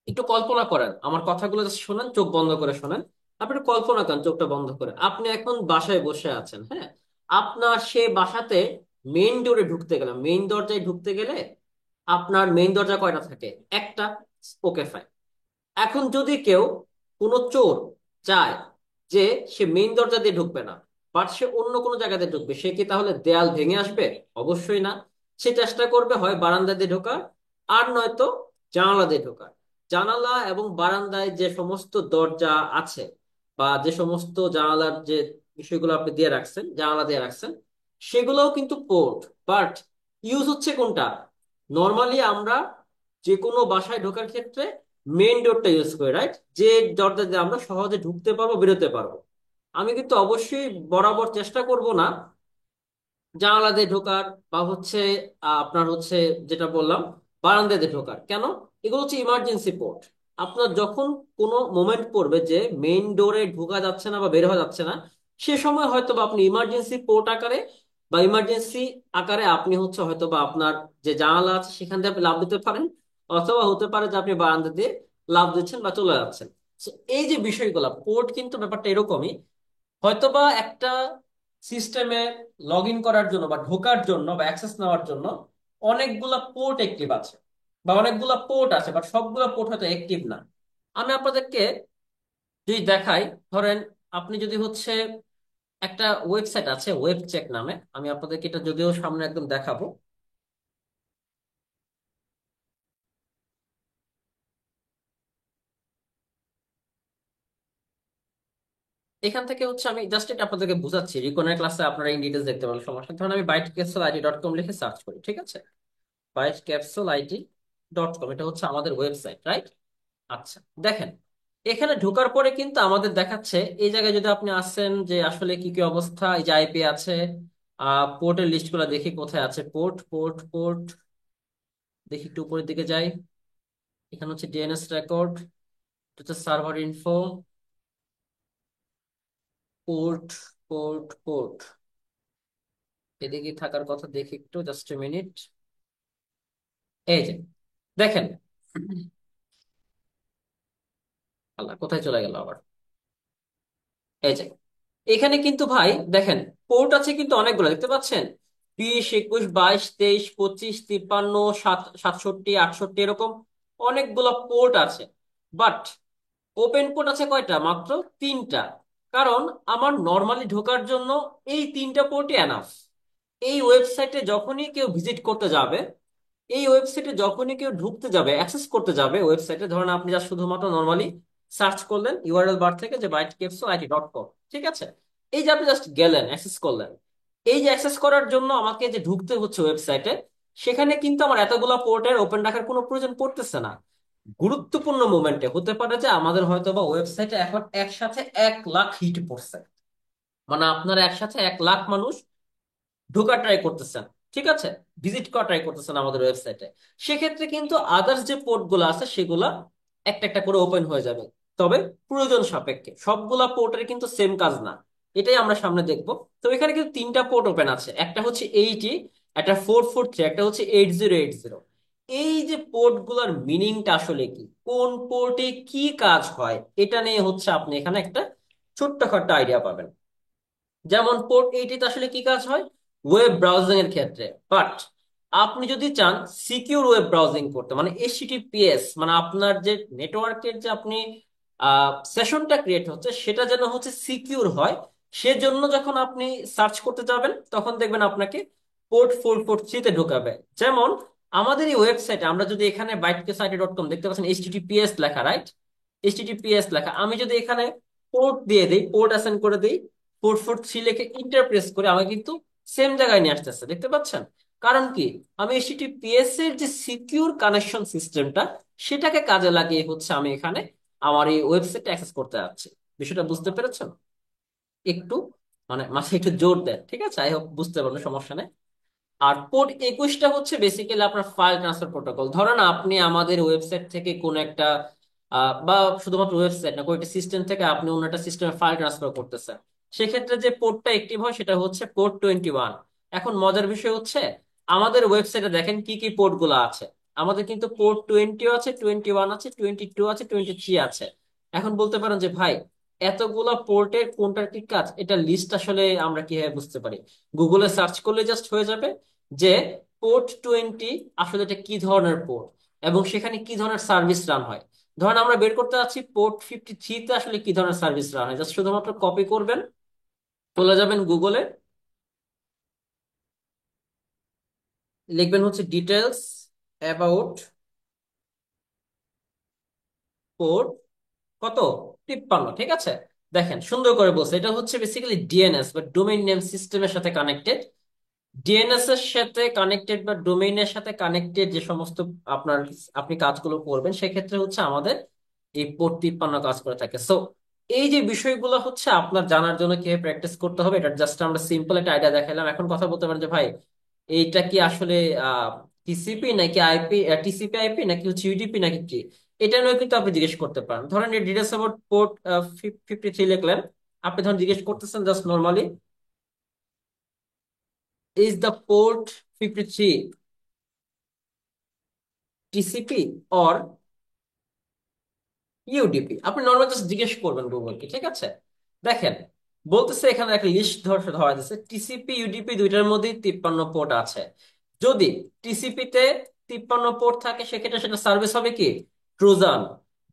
S1: একটু কল্পনা করেন, আমার কথাগুলো just শোনেন, চোখ বন্ধ করে শোনেন। আপনি একটু কল্পনা করেন চোখটা বন্ধ করে, আপনি এখন বাসায় বসে আছেন, হ্যাঁ। আপনার সে বাসাতে মেইন ডোরে ঢুকতে গেলে, মেইন দরজায় ঢুকতে গেলে আপনার মেইন দরজা কয়টা থাকে? একটা। ওকে, ফাইন। এখন যদি কেউ, কোনো চোর চায় যে সে মেইন দরজা দিয়ে ঢুকবে না, বাট সে অন্য কোনো জায়গাতে ঢুকবে, সে কি তাহলে দেয়াল ভেঙে আসবে? অবশ্যই না। সে চেষ্টা করবে হয় বারান্দা দিয়ে ঢোকার, আর নয়তো জানালা দিয়ে ঢোকার। জানালা এবং বারান্দায় যে সমস্ত দরজা আছে, বা যে সমস্ত জানালার যে বিষয়গুলো আপনি দিয়ে রাখছেন, জানালা দিয়ে রাখছেন, সেগুলোও কিন্তু পোর্ট। বাট ইউজ হচ্ছে কোনটা? নর্মালি আমরা যে কোনো বাসায় ঢোকার ক্ষেত্রে মেইন ডোরটা ইউজ করি, রাইট, যে দরজা দিয়ে আমরা সহজে ঢুকতে পারবো, বেরোতে পারবো। আমি কিন্তু অবশ্যই বরাবর চেষ্টা করব না জানালা দিয়ে ঢোকার, বা হচ্ছে আপনার হচ্ছে যেটা বললাম বারান্দা দিয়ে ঢোকার। কেন? এগুলো হচ্ছে ইমার্জেন্সি পোর্ট। আপনার যখন কোনো মোমেন্ট পড়বে যে মেইন ডোরে ঢোকা যাচ্ছে না বা বের হওয়া যাচ্ছে না, সে সময় হয়তো বা আপনি ইমার্জেন্সি পোর্ট আকারে বা ইমার্জেন্সি আকারে আপনি হচ্ছে হয়তো বা আপনার যে জানালা আছে সেখান দিয়ে আপনি লাফ দিতে পারেন, অথবা হতে পারে যে আপনি বারান্দা দিয়ে লাফ দিচ্ছেন বা চলে যাচ্ছেন। So, এই যে বিষয়গুলো, পোর্ট কিন্তু ব্যাপারটা এরকমই। হয়তোবা একটা সিস্টেমে লগ ইন করার জন্য বা ঢোকার জন্য বা অ্যাক্সেস নেওয়ার জন্য অনেকগুলা পোর্ট অ্যাক্টিভ আছে, বা অনেকগুলা পোর্ট আছে, বাট সবগুলা পোর্ট হয়তো অ্যাক্টিভ না। আমি আপনাদেরকে যদি দেখাই, ধরেন আপনি যদি হচ্ছে একটা ওয়েবসাইট আছে ওয়েব চেক নামে, আমি আপনাদেরকে এটা যদিও সামনে একদম দেখাবো। এখান থেকে হচ্ছে আমি জাস্ট এটা আপনাদেরকে বুঝাচ্ছি, রিকনের ক্লাসে আপনারা ইন ডিটেলস দেখতে পারেন, সমস্যা। ধরুন আমি bytecapsuleid.com লিখে সার্চ করি, ঠিক আছে? bytecapsuleid.com, এটা হচ্ছে আমাদের ওয়েবসাইট, রাইট? আচ্ছা, দেখেন, এখানে ঢোকার পরে কিন্তু আমাদের দেখাচ্ছে, এই জায়গায় যদি আপনি আসেন যে আসলে কি কি অবস্থা, এই যে আইপি আছে, পোর্টের লিস্ট গুলো দেখি কোথায় আছে। পোর্ট পোর্ট পোর্ট, দেখি একটু উপরের দিকে যাই। এখানে হচ্ছে ডিএনএস রেকর্ড, এটা হচ্ছে server info, port port port, এদিকে থাকার কথা, দেখি একটু, জাস্ট এ মিনিট। এই যে দেখেন, আল্লাহ কোথায় চলে গেল আবার। এই যে এখানে কিন্তু ভাই দেখেন, পোর্ট আছে কিন্তু অনেকগুলো, দেখতে পাচ্ছেন? 20, 21, 22, 23, 25, 53, 67, 68, এরকম অনেকগুলো পোর্ট আছে। বাট ওপেন পোর্ট আছে কয়টা? মাত্র তিনটা। কারণ আমার নর্মালি ঢোকার জন্য এই তিনটা পোর্টই এনাফ। এই ওয়েবসাইটে যখনই কেউ ভিজিট করতে যাবে, এই ওয়েবসাইটে যখনই কেউ ঢুকতে যাবে, অ্যাক্সেস করতে যাবে ওয়েবসাইটে, ধরেন আপনি যা শুধুমাত্র নর্মালি সার্চ করলেন ইউআরএল বার থেকে যে bytecapsule.it.com, ঠিক আছে? এই যে আপনি জাস্ট গেলেন, অ্যাক্সেস করলেন, এই যে অ্যাক্সেস করার জন্য আমাকে যে ঢুকতে হচ্ছে ওয়েবসাইটে, সেখানে কিন্তু আমার এতগুলা পোর্টের ওপেন রাখার কোনো প্রয়োজন পড়তেছে না। গুরুত্বপূর্ণ মোমেন্টে হতে পারে যে আমাদের হয়তো বা ওয়েবসাইটে এখন একসাথে 1 লাখ হিট পড়ছে, মানে আপনার একসাথে 1 লাখ মানুষ ঢোকার ট্রাই করতেছেন, ঠিক আছে, ভিজিট করা ট্রাই করতেছেন আমাদের ওয়েবসাইটে। সেক্ষেত্রে কিন্তু আদার্স যে পোর্ট গুলো আছে সেগুলা একটা একটা করে ওপেন হয়ে যাবে। তবে প্রয়োজন সাপেক্ষে সবগুলা পোর্টের কিন্তু সেম কাজ না, এটাই আমরা সামনে দেখবো। তো এখানে কিন্তু তিনটা পোর্ট ওপেন আছে, একটা হচ্ছে 80, একটা 443, একটা হচ্ছে 8080। এই যে পোর্ট গুলার মিনিংটা আসলে কি, কোন পোর্টে কি কাজ হয়, এটা নিয়ে হচ্ছে আপনি এখানে একটা ছোট্টখাট্ট আইডিয়া পাবেন। যেমন পোর্ট এইটিতে আসলে কি কাজ হয় ওয়েব ব্রাউজিং এর ক্ষেত্রে। বাট আপনি যদি চান সিকিউর ওয়েব ব্রাউজিং করতে, মানে এইচটিটিপিএস, মানে আপনার যে নেটওয়ার্কের যে আপনি সেশনটা ক্রিয়েট হচ্ছে সেটা যেন হচ্ছে সিকিউর হয়, সেজন্য যখন আপনি সার্চ করতে যাবেন তখন দেখবেন আপনাকে পোর্ট 443-তে ঢোকাবে। যেমন আমাদের এই ওয়েবসাইটে আমরা যদি এখানে bytecapsule.com দেখতে পাচ্ছেন এইচটিটিপিএস লেখা, রাইট? এইচটিটিপিএস লেখা, আমি যদি এখানে পোর্ট দিয়ে দিই, পোর্ট অ্যাসাইন করে দিই, 443 লিখে ইন্টার প্রেস করে, আমাকে কিন্তু সেম জায়গায় নিয়ে আসতেছে, দেখতে পাচ্ছেন? কারণ কি, আমি এইচটিটিপিএস এর যে সিকিউর কানেকশন সিস্টেমটা, সেটাকে কাজে লাগিয়ে হচ্ছে আমি এখানে আমার এই ওয়েবসাইটে অ্যাক্সেস করতে যাচ্ছি। বিষয়টা বুঝতে পেরেছেন? একটু মানে মাথায় একটু জোর দেন, ঠিক আছে? আই হোপ বুঝতে পারবেন, সমস্যা নেই। আর পোর্ট 21টা হচ্ছে বেসিক্যালি আপনার ফাইল ট্রান্সফার প্রোটোকল। ধরেন আপনি আমাদের ওয়েবসাইট থেকে কোন একটা বা শুধুমাত্র ওয়েবসাইট না, কোন একটা সিস্টেম থেকে আপনি অন্য একটা সিস্টেমে ফাইল ট্রান্সফার করতেছেন, সেক্ষেত্রে যে পোর্টটা অ্যাক্টিভ হয় সেটা হচ্ছে পোর্ট 21। এখন মজার বিষয় হচ্ছে, আমাদের ওয়েবসাইটে দেখেন কি কি পোর্ট গুলো আছে। আমাদের কিন্তু পোর্ট 20 আছে, 21 আছে, 22 আছে, 23 আছে। এখন বলতে পারেন যে ভাই, এতগুলা পোর্টের কোনটার কি কাজ, এটা লিস্ট আসলে আমরা কিভাবে বুঝতে পারি? গুগলে সার্চ করলে জাস্ট হয়ে যাবে যে পোর্ট 20 আসলে এটা কি ধরনের পোর্ট এবং সেখানে কি ধরনের সার্ভিস রান হয়। ধরেন আমরা বের করতে যাচ্ছি পোর্ট 53-তে আসলে কি ধরনের সার্ভিস রান হয়, জাস্ট শুধুমাত্র কপি করবেন, চলে যাবেন গুগলে, লিখবেন হচ্ছে ডিটেলস অ্যাবাউট পোর্ট কত, 53, ঠিক আছে? দেখেন সুন্দর করে বলছে, এটা হচ্ছে বেসিক্যালি ডিএনএস বা ডোমেইন নেম সিস্টেমের সাথে কানেক্টেড। ডিএনএস এর সাথে কানেক্টেড বা ডোমেইনের সাথে কানেক্টেড যে সমস্ত আপনার আপনি কাজগুলো করবেন, সেক্ষেত্রে হচ্ছে আমাদের এই পোর্ট 53 কাজ করে থাকে। সো এই যে বিষয়গুলো হচ্ছে আপনার জানার জন্য কিভাবে প্র্যাকটিস করতে হবে, এটা জাস্ট আমরা সিম্পল একটা আইডিয়া দেখালাম। এখন কথা বলতে পারেন যে ভাই, এইটা কি আসলে টিসিপি নাকি আইপি, টিসিপি আইপি নাকি হচ্ছে ইউডিপি নাকি কি, এটা নিয়ে কিন্তু আপনি জিজ্ঞেস করতে পারেন। ধরেন এই ডিটেলস অ্যাবাউট পোর্ট 53 লিখলেন, আপনি ধরেন জিজ্ঞেস করতেছেন just normally, is the port 53 TCP or UDP, আপনি নর্মাল জাস্ট জিজ্ঞেস করবেন গুগলকে, ঠিক আছে? দেখেন বলতেছে এখানে একটা লিস্ট ধরা যাচ্ছে, টিসিপি ইউডিপি দুইটার মধ্যেই 53 পোর্ট আছে। যদি টিসিপি তে 53 পোর্ট থাকে সেক্ষেত্রে সেটা সার্ভিস হবে কি ট্রোজান।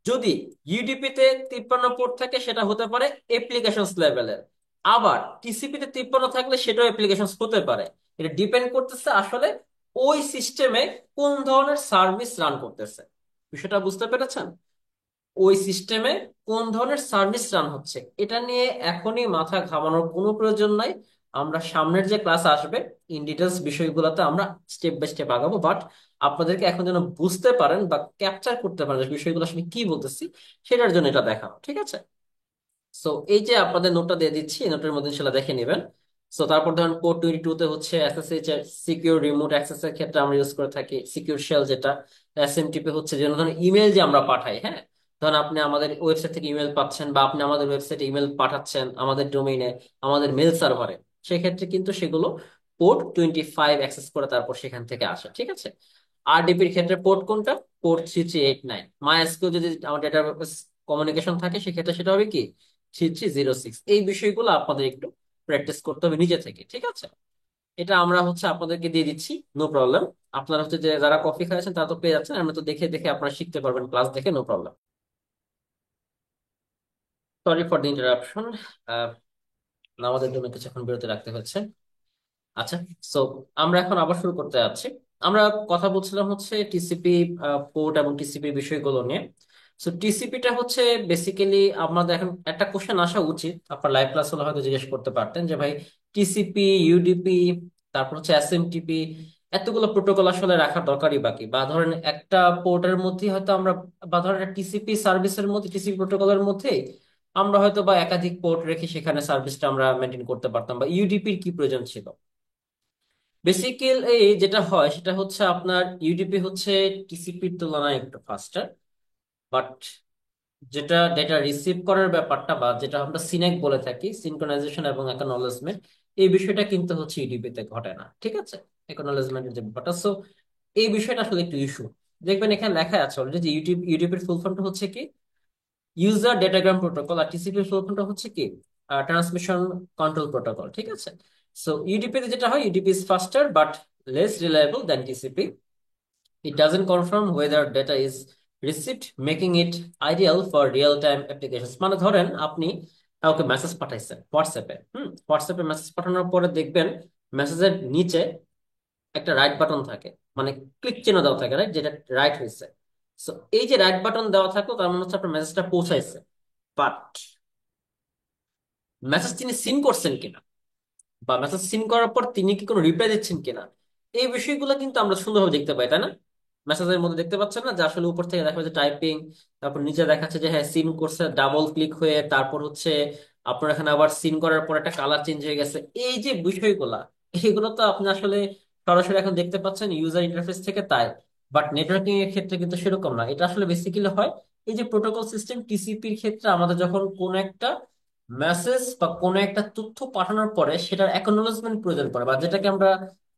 S1: যদি ইউডিপি তে 53 পোর্ট থাকে সেটা হতে পারে অ্যাপ্লিকেশনস লেভেলের। আবার টিসিপি তে 53 থাকলে সেটাও অ্যাপ্লিকেশনস হতে পারে। এটা ডিপেন্ড করতেছে আসলে ওই সিস্টেমে কোন ধরনের সার্ভিস রান করতেছে। বিষয়টা বুঝতে পেরেছেন? ওই সিস্টেমে কোন ধরনের সার্ভিস রান হচ্ছে এটা নিয়ে এখনই মাথা ঘামানোর কোনো প্রয়োজন নাই। আমরা সামনের যে ক্লাস আসবে ইন ডিটেলস বিষয়গুলোতে আমরা স্টেপ বাই স্টেপ আগাবো, বাট আপনাদেরকে এখন যেন বুঝতে পারেন বা ক্যাপচার করতে পারেন যে বিষয়গুলো আসলে কি বলতেছি, সেটার জন্য এটা দেখানো, ঠিক আছে? সো এই যে আপনাদের নোটটা দিয়ে দিচ্ছি, এই নোটের মধ্যে ইনশাল্লাহ দেখে নেবেন। সো তারপর ধরেন কোড 22 তে হচ্ছে এসএসএইচ এর সিকিউর রিমোট অ্যাক্সেস এর ক্ষেত্রে আমরা ইউজ করে থাকি সিকিউর শেল, যেটা এসএমটিপি হচ্ছে যে ধরনের ইমেল যে আমরা পাঠাই, হ্যাঁ, ধরেন আপনি আমাদের ওয়েবসাইট থেকে ইমেল পাচ্ছেন বা আপনি আমাদের ওয়েবসাইটে ইমেল পাঠাচ্ছেন আমাদের ডোমেইনে, আমাদের মেল সার্ভারে, সেক্ষেত্রে কিন্তু সেগুলো পোর্ট 25 অ্যাক্সেস করে তারপর সেখান থেকে আসে, ঠিক আছে? আরডিপির ক্ষেত্রে পোর্ট কোনটা? পোর্ট 3389। মাইএসকিউ যদি আমার ডেটা কমিউনিকেশন থাকে সেক্ষেত্রে সেটা হবে কি 3306। এই বিষয়গুলো আপনাদের একটু প্র্যাকটিস করতে হবে নিজে থেকে, ঠিক আছে? এটা আমরা হচ্ছে আপনাদেরকে দিয়ে দিচ্ছি, নো প্রবলেম। আপনারা হচ্ছে যে যারা কফি খাচ্ছেন তারা তো পেয়ে যাচ্ছেন, আমরা তো দেখে দেখে আপনারা শিখতে পারবেন ক্লাস দেখে, no problem. Sorry for the interruption, আমাদের জন্য কিছুক্ষণ বিরতি রাখতে হচ্ছে। আচ্ছা, সো আমরা এখন আবার শুরু করতে যাচ্ছি। আমরা কথা বলছিলাম হচ্ছে টিসিপি পোর্ট এবং টিসিপি বিষয়গুলো নিয়ে। সো টিসিপিটা হচ্ছে বেসিক্যালি আমাদের এখন একটা কোশ্চেন আসা উচিত, আপনার লাইভ ক্লাস হলে হয়তো জিজ্ঞেস করতে পারতেন যে ভাই টিসিপি, ইউডিপি, তারপর হচ্ছে এসএমটিপি, এতগুলো প্রোটোকল আসলে রাখার দরকারই বাকি, বা ধরেন একটা পোর্টের মধ্যে হয়তো আমরা, বা ধরেন টিসিপি সার্ভিসের মধ্যে, টিসিপি প্রোটোকলের মধ্যে আমরা হয়তো বা একাধিক পোর্ট রেখে সেখানে সার্ভিসটা আমরা মেনটেন করতে পারতাম, বা ইউডিপির কি প্রয়োজন ছিল? বেসিক্যালি যেটা হয় সেটা হচ্ছে আপনার ইউডিপি হচ্ছে টিসিপির তুলনায় একটু ফাস্টার, বাট যেটা ডেটা রিসিভ করার ব্যাপারটা বা যেটা আমরা সিনেক বলে থাকি, সিনক্রোনাইজেশন এবং অ্যাকনলেজমেন্ট, এই বিষয়টা কিন্তু হচ্ছে ইউডিপি তে ঘটে না, ঠিক আছে? অ্যাকনলেজমেন্টের যে ব্যাপারটা, সো এই বিষয়টা আসলে একটু ইস্যু। দেখবেন এখানে লেখা আছে অলরেডি যে ইউডিপির ফুল ফর্মটা হচ্ছে কি ইউজার ডেটাগ্রাম প্রোটোকল, আর টিসিপি এর ফুল ফর্মটা হচ্ছে কি ট্রান্সমিশন কন্ট্রোল প্রোটোকল, ঠিক আছে? সো ইউডিপি তে যেটা হয়, UDP is ফাস্টার but less reliable than TCP. It doesn't confirm whether data is received, making it ideal for real-time applications. মানে ধরেন আপনি কাউকে মেসেজ পাঠাইছেন হোয়াটসঅ্যাপে, হোয়াটসঅ্যাপে মেসেজ পাঠানোর পরে দেখবেন মেসেজের নিচে একটা রাইট বাটন থাকে, মানে ক্লিক চিহ্ন দেওয়া থাকে, রাইট, যেটা রাইট হয়েছে। সো এই যে রাইট বাটন দেওয়া থাকলো তার মানে হচ্ছে আপনার মেসেজটা পৌঁছাইছে, বাট মেসেজ তিনি সিন করছেন কিনা বা মেসেজ সিন করার পর তিনি কি কোনো রিপ্লাই দিচ্ছেন কিনা, এই বিষয়গুলো কিন্তু আমরা সুন্দরভাবে দেখতে পাই, তাই না? মেসেজের মধ্যে দেখতে পাচ্ছেন না যে আসলে উপর থেকে দেখা যাচ্ছে টাইপিং, তারপর নিচে দেখাচ্ছে যে হ্যাঁ সিন করছে, ডাবল ক্লিক হয়ে তারপর হচ্ছে আপনার এখানে আবার সিন করার পর একটা কালার চেঞ্জ হয়ে গেছে। এই যে বিষয়গুলা, এগুলো তো আপনি আসলে সরাসরি এখন দেখতে পাচ্ছেন ইউজার ইন্টারফেস থেকে, তাই। বাট নেটওয়ার্কিং এর ক্ষেত্রে কিন্তু সেরকম না, এটা আসলে বেসিক্যালি হয় এই যে প্রোটোকল সিস্টেম টিসিপির ক্ষেত্রে আমাদের যখন কোন একটা মেসেজ বা কোনো একটা তথ্য পাঠানোর পরে সেটার অ্যাকনোলেজমেন্ট প্রয়োজন পড়ে, বা যেটাকে আমরা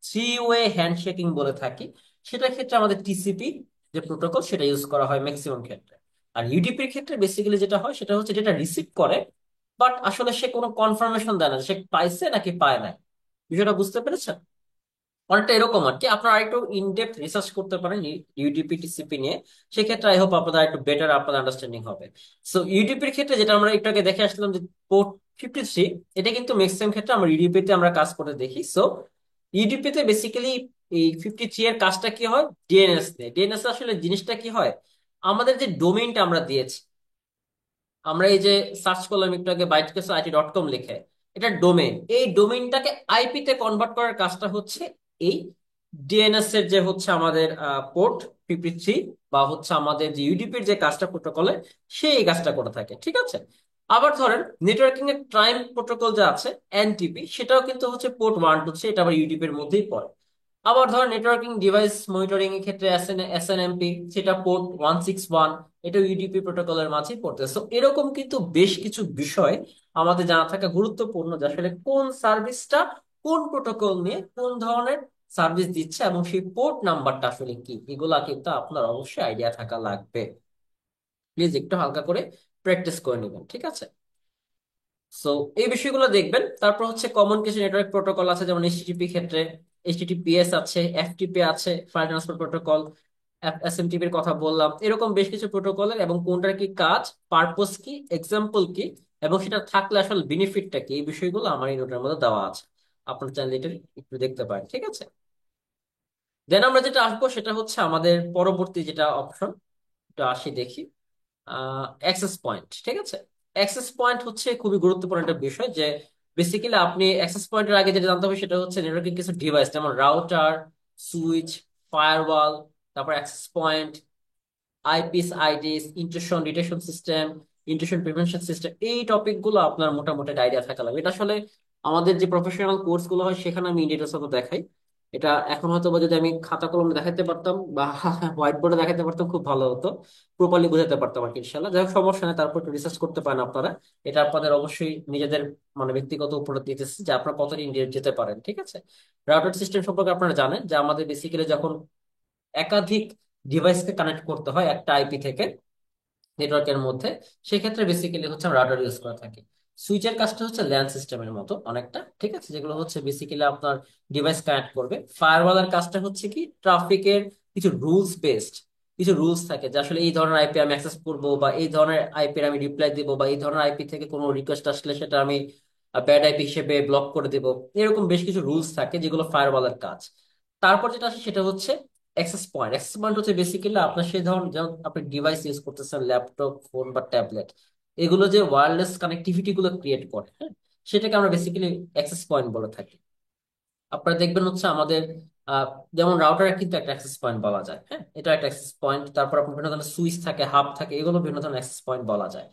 S1: থ্রি ওয়ে হ্যান্ডশেকিং বলে থাকি, সেটার ক্ষেত্রে আমাদের টিসিপি যে প্রোটোকল সেটা ইউজ করা হয় ম্যাক্সিমাম ক্ষেত্রে। আর ইউডিপির ক্ষেত্রে বেসিক্যালি যেটা হয় সেটা হচ্ছে যেটা রিসিভ করে, বাট আসলে সে কোনো কনফার্মেশন দেয় না যে সে পাইছে নাকি পায় না। বিষয়টা বুঝতে পেরেছেন? অনেকটা এরকম আর কি, আপনারা আরেকটু ইনডেপথ রিসার্চ করতে পারেন ইউডিপি টিসিপি নিয়ে, সেক্ষেত্রে আই হোপ আপনাদের একটু বেটার আপনাদের আন্ডারস্ট্যান্ডিং হবে। সো ইউডিপির ক্ষেত্রে যেটা আমরা একটু আগে দেখে আসলাম যে পোর্ট 53, এটা কিন্তু ম্যাক্সিমাম ক্ষেত্রে আমরা ইউডিপি তে আমরা কাজ করে দেখি। সো ইউডিপি তে বেসিক্যালি এই 53 এর কাজটা কি হয়, ডিএনএস নিয়ে। ডিএনএস আসলে জিনিসটা কি হয়, আমাদের যে ডোমেইনটা আমরা দিয়েছি, আমরা এই যে সার্চ করলাম একটু আগে bytecaseit.com লিখে, এটা ডোমেইন, এই ডোমেইনটাকে আইপি তে কনভার্ট করার কাজটা হচ্ছে এই ডিএনএস এর যে হচ্ছে আমাদের পোর্ট 53, বা হচ্ছে আমাদের যে ইউডিপির যে কাজটা প্রোটোকলে, সেই এই কাজটা করে থাকে, ঠিক আছে? আবার ধরেন নেটওয়ার্কিং এর ট্রাইম প্রোটোকল যা আছে এনটিপি, সেটাও কিন্তু হচ্ছে পোর্ট 123, এটা আবার ইউডিপির মধ্যেই পড়ে। আবার ধর নেটওয়ার্কিং ডিভাইস মনিটরিং এর ক্ষেত্রে এসএনএমপি, সেটা পোর্ট 161, এটা ইউডিপি প্রোটোকলের মাঝেই পড়তে। সো এরকম কিন্তু বেশ কিছু বিষয় আমাদের জানা থাকা গুরুত্বপূর্ণ যে আসলে কোন সার্ভিসটা কোন প্রোটোকল নিয়ে কোন ধরনের সার্ভিস দিচ্ছে এবং সেই পোর্ট নাম্বারটা আসলে কি, এগুলা কিন্তু আপনার অবশ্যই আইডিয়া থাকা লাগবে। প্লিজ একটু হালকা করে প্র্যাকটিস করে নেবেন, ঠিক আছে? সো এই বিষয়গুলো দেখবেন। তারপর হচ্ছে কমন কিছু নেটওয়ার্ক প্রোটোকল আছে, যেমন এইচটিটিপি ক্ষেত্রে এইচটিটিপিএস আছে, এফটিপি আছে, ফাইল ট্রান্সফার প্রোটোকল, এসএমটিপির কথা বললাম, এরকম বেশ কিছু প্রোটোকলের এবং কোনটার কি কাজ, পারপোজ কি, এক্সাম্পল কি, এবং সেটা থাকলে আসলে বেনিফিটটা কি, এই বিষয়গুলো আমার এই নোটের মধ্যে দেওয়া আছে, আপনার চাইলে এটা একটু দেখতে পারেন, ঠিক আছে? দেন আমরা যেটা আসবো সেটা হচ্ছে আমাদের পরবর্তী যেটা অপশন, এটা আসি দেখি, অ্যাক্সেস পয়েন্ট, ঠিক আছে? অ্যাক্সেস পয়েন্ট হচ্ছে খুবই গুরুত্বপূর্ণ একটা বিষয়, যে বেসিক্যালি আপনি অ্যাক্সেস পয়েন্টের আগে যেটা জানতে হবে সেটা হচ্ছে নেটওয়ার্কিং কিছু ডিভাইস, যেমন রাউটার, সুইচ, ফায়ারওয়াল, তারপর access point, IPS, IDS, intrusion detection system, intrusion prevention system, এই টপিক গুলো আপনার মোটামুটি আইডিয়া থাকা লাগবে। এটা আসলে আমাদের যে প্রফেশনাল কোর্স গুলো হয় সেখানে আমি ইন ডিটেলস তো দেখাই। এটা এখন হয়তো বা যদি আমি খাতা কলমে দেখাতে পারতাম বা হোয়াইট বোর্ডে দেখাতে পারতাম খুব ভালো হতো, প্রপারলি বুঝাতে পারতাম আর কি। ইনশাল্লাহ যাই হোক, সমস্যা নেই, তারপর একটু রিসার্চ করতে পারেন আপনারা। এটা আপনাদের অবশ্যই নিজেদের মানে ব্যক্তিগত উপর দিতেছে যে আপনারা কতদিন যেতে পারেন, ঠিক আছে। রাউটার সিস্টেম সম্পর্কে আপনারা জানেন যে আমাদের বেসিক্যালি যখন একাধিক ডিভাইসকে কানেক্ট করতে হয় একটা আইপি থেকে নেটওয়ার্কের মধ্যে, সেক্ষেত্রে বেসিক্যালি হচ্ছে আমরা রাউটার ইউজ করে থাকি। সুইচের কাজটা হচ্ছে ল্যান সিস্টেমের মতো অনেকটা, ঠিক আছে, যেগুলো হচ্ছে বেসিক্যালি আপনার ডিভাইস কানেক্ট করবে। ফায়ারওয়ালের কাজটা হচ্ছে কি ট্রাফিকের কিছু রুলস বেসড, কিছু রুলস থাকে যে আসলে এই ধরনের আইপি আমি অ্যাক্সেস করবো, বা এই ধরনের আইপির আমি রিপ্লাই দিব, বা এই ধরনের আইপি থেকে কোনো রিকোয়েস্ট আসলে সেটা আমি ব্যাড আইপি হিসেবে ব্লক করে দেব। এরকম বেশ কিছু রুলস থাকে যেগুলো ফায়ারওয়ালের কাজ। তারপর যেটা আসে সেটা হচ্ছে অ্যাক্সেস পয়েন্ট। অ্যাক্সেস পয়েন্ট হচ্ছে বেসিক্যালি আপনার সেই ধরুন যেমন আপনি ডিভাইস ইউজ করতেছেন, ল্যাপটপ, ফোন বা ট্যাবলেট, এগুলো যে ওয়্যারলেস কানেক্টিভিটি গুলো ক্রিয়েট করে, হ্যাঁ, সেটাকে আমরা বেসিক্যালি অ্যাক্সেস পয়েন্ট বলে থাকি। আপনারা দেখবেন হচ্ছে আমাদের আহ, যেমন রাউটার কিন্তু একটা অ্যাক্সেস পয়েন্ট বলা যায়, হ্যাঁ, এটা একটা অ্যাক্সেস পয়েন্ট। তারপর আপনার বিভিন্ন ধরনের সুইচ থাকে, হাব থাকে, এগুলো বিভিন্ন ধরনের অ্যাক্সেস পয়েন্ট বলা যায়।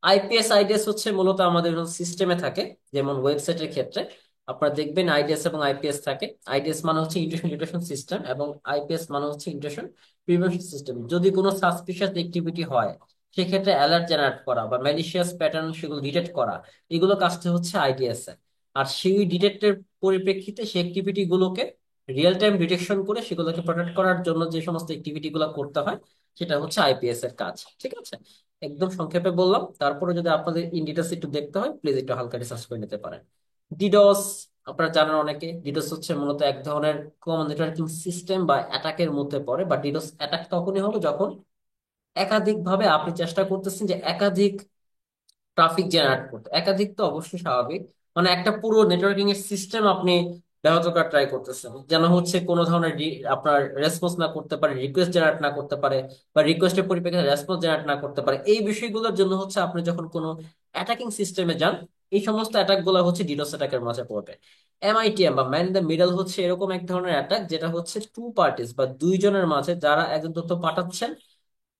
S1: আইপিএস, আইডিএস হচ্ছে মূলত আমাদের সিস্টেমে থাকে, যেমন ওয়েবসাইটের ক্ষেত্রে আপনারা দেখবেন আইডিএস এবং আইপিএস থাকে। আইডিএস মানে হচ্ছে ইন্ট্রুশন ডিটেকশন সিস্টেম, এবং আইপিএস মানে হচ্ছে ইন্ট্রুশন প্রিভেনশন সিস্টেম। যদি কোনো সাসপিশিয়াস অ্যাক্টিভিটি হয় সেক্ষেত্রে অ্যালার্ট জেনারেট করা বা ম্যালিশিয়াস প্যাটার্ন সেগুলো ডিটেক্ট করা, এগুলো কাজটা হচ্ছে আইডিএস এর। আর সেই ডিটেক্টের পরিপ্রেক্ষিতে সেই অ্যাক্টিভিটি গুলোকে রিয়েল টাইম ডিটেকশন করে সেগুলোকে প্রোটেক্ট করার জন্য যে সমস্ত অ্যাক্টিভিটি গুলো করতে হয় সেটা হচ্ছে আইপিএস এর কাজ, ঠিক আছে। একদম সংক্ষেপে বললাম, তারপরে যদি আপনাদের ইন ডিটেলস একটু দেখতে হয় প্লিজ একটু হালকা রিসার্চ করে নিতে পারেন। ডিডোস, আপনারা জানেন অনেকে, ডিডোস হচ্ছে মূলত এক ধরনের কমন নেটওয়ার্কিং সিস্টেম বা অ্যাটাকের মধ্যে পড়ে। বা ডিডোস অ্যাটাক তখনই হবে যখন একাধিক ভাবে আপনি চেষ্টা করতেছেন যে একাধিক ট্রাফিক জেনারেট করতে। একাধিক তো অবশ্যই স্বাভাবিক, মানে একটা পুরো নেটওয়ার্কিং এর সিস্টেম আপনি ব্যাহত করার ট্রাই করতেছেন, যেন হচ্ছে কোনো ধরনের আপনার রেসপন্স না করতে পারে, রিকোয়েস্ট জেনারেট না করতে পারে, বা রিকোয়েস্টের পরিপ্রেক্ষিতে রেসপন্স জেনারেট না করতে পারে। এই বিষয়গুলোর জন্য হচ্ছে আপনি যখন কোনো অ্যাটাকিং সিস্টেমে যান, এই সমস্ত অ্যাটাক গুলো হচ্ছে ডিডোস অ্যাটাকের মাঝে পড়বে। এমআইটিএম বা ম্যান ইন দ্য মিডল হচ্ছে এরকম এক ধরনের অ্যাটাক যেটা হচ্ছে টু পার্টিস বা দুইজনের মাঝে, যারা একজন তথ্য পাঠাচ্ছেন,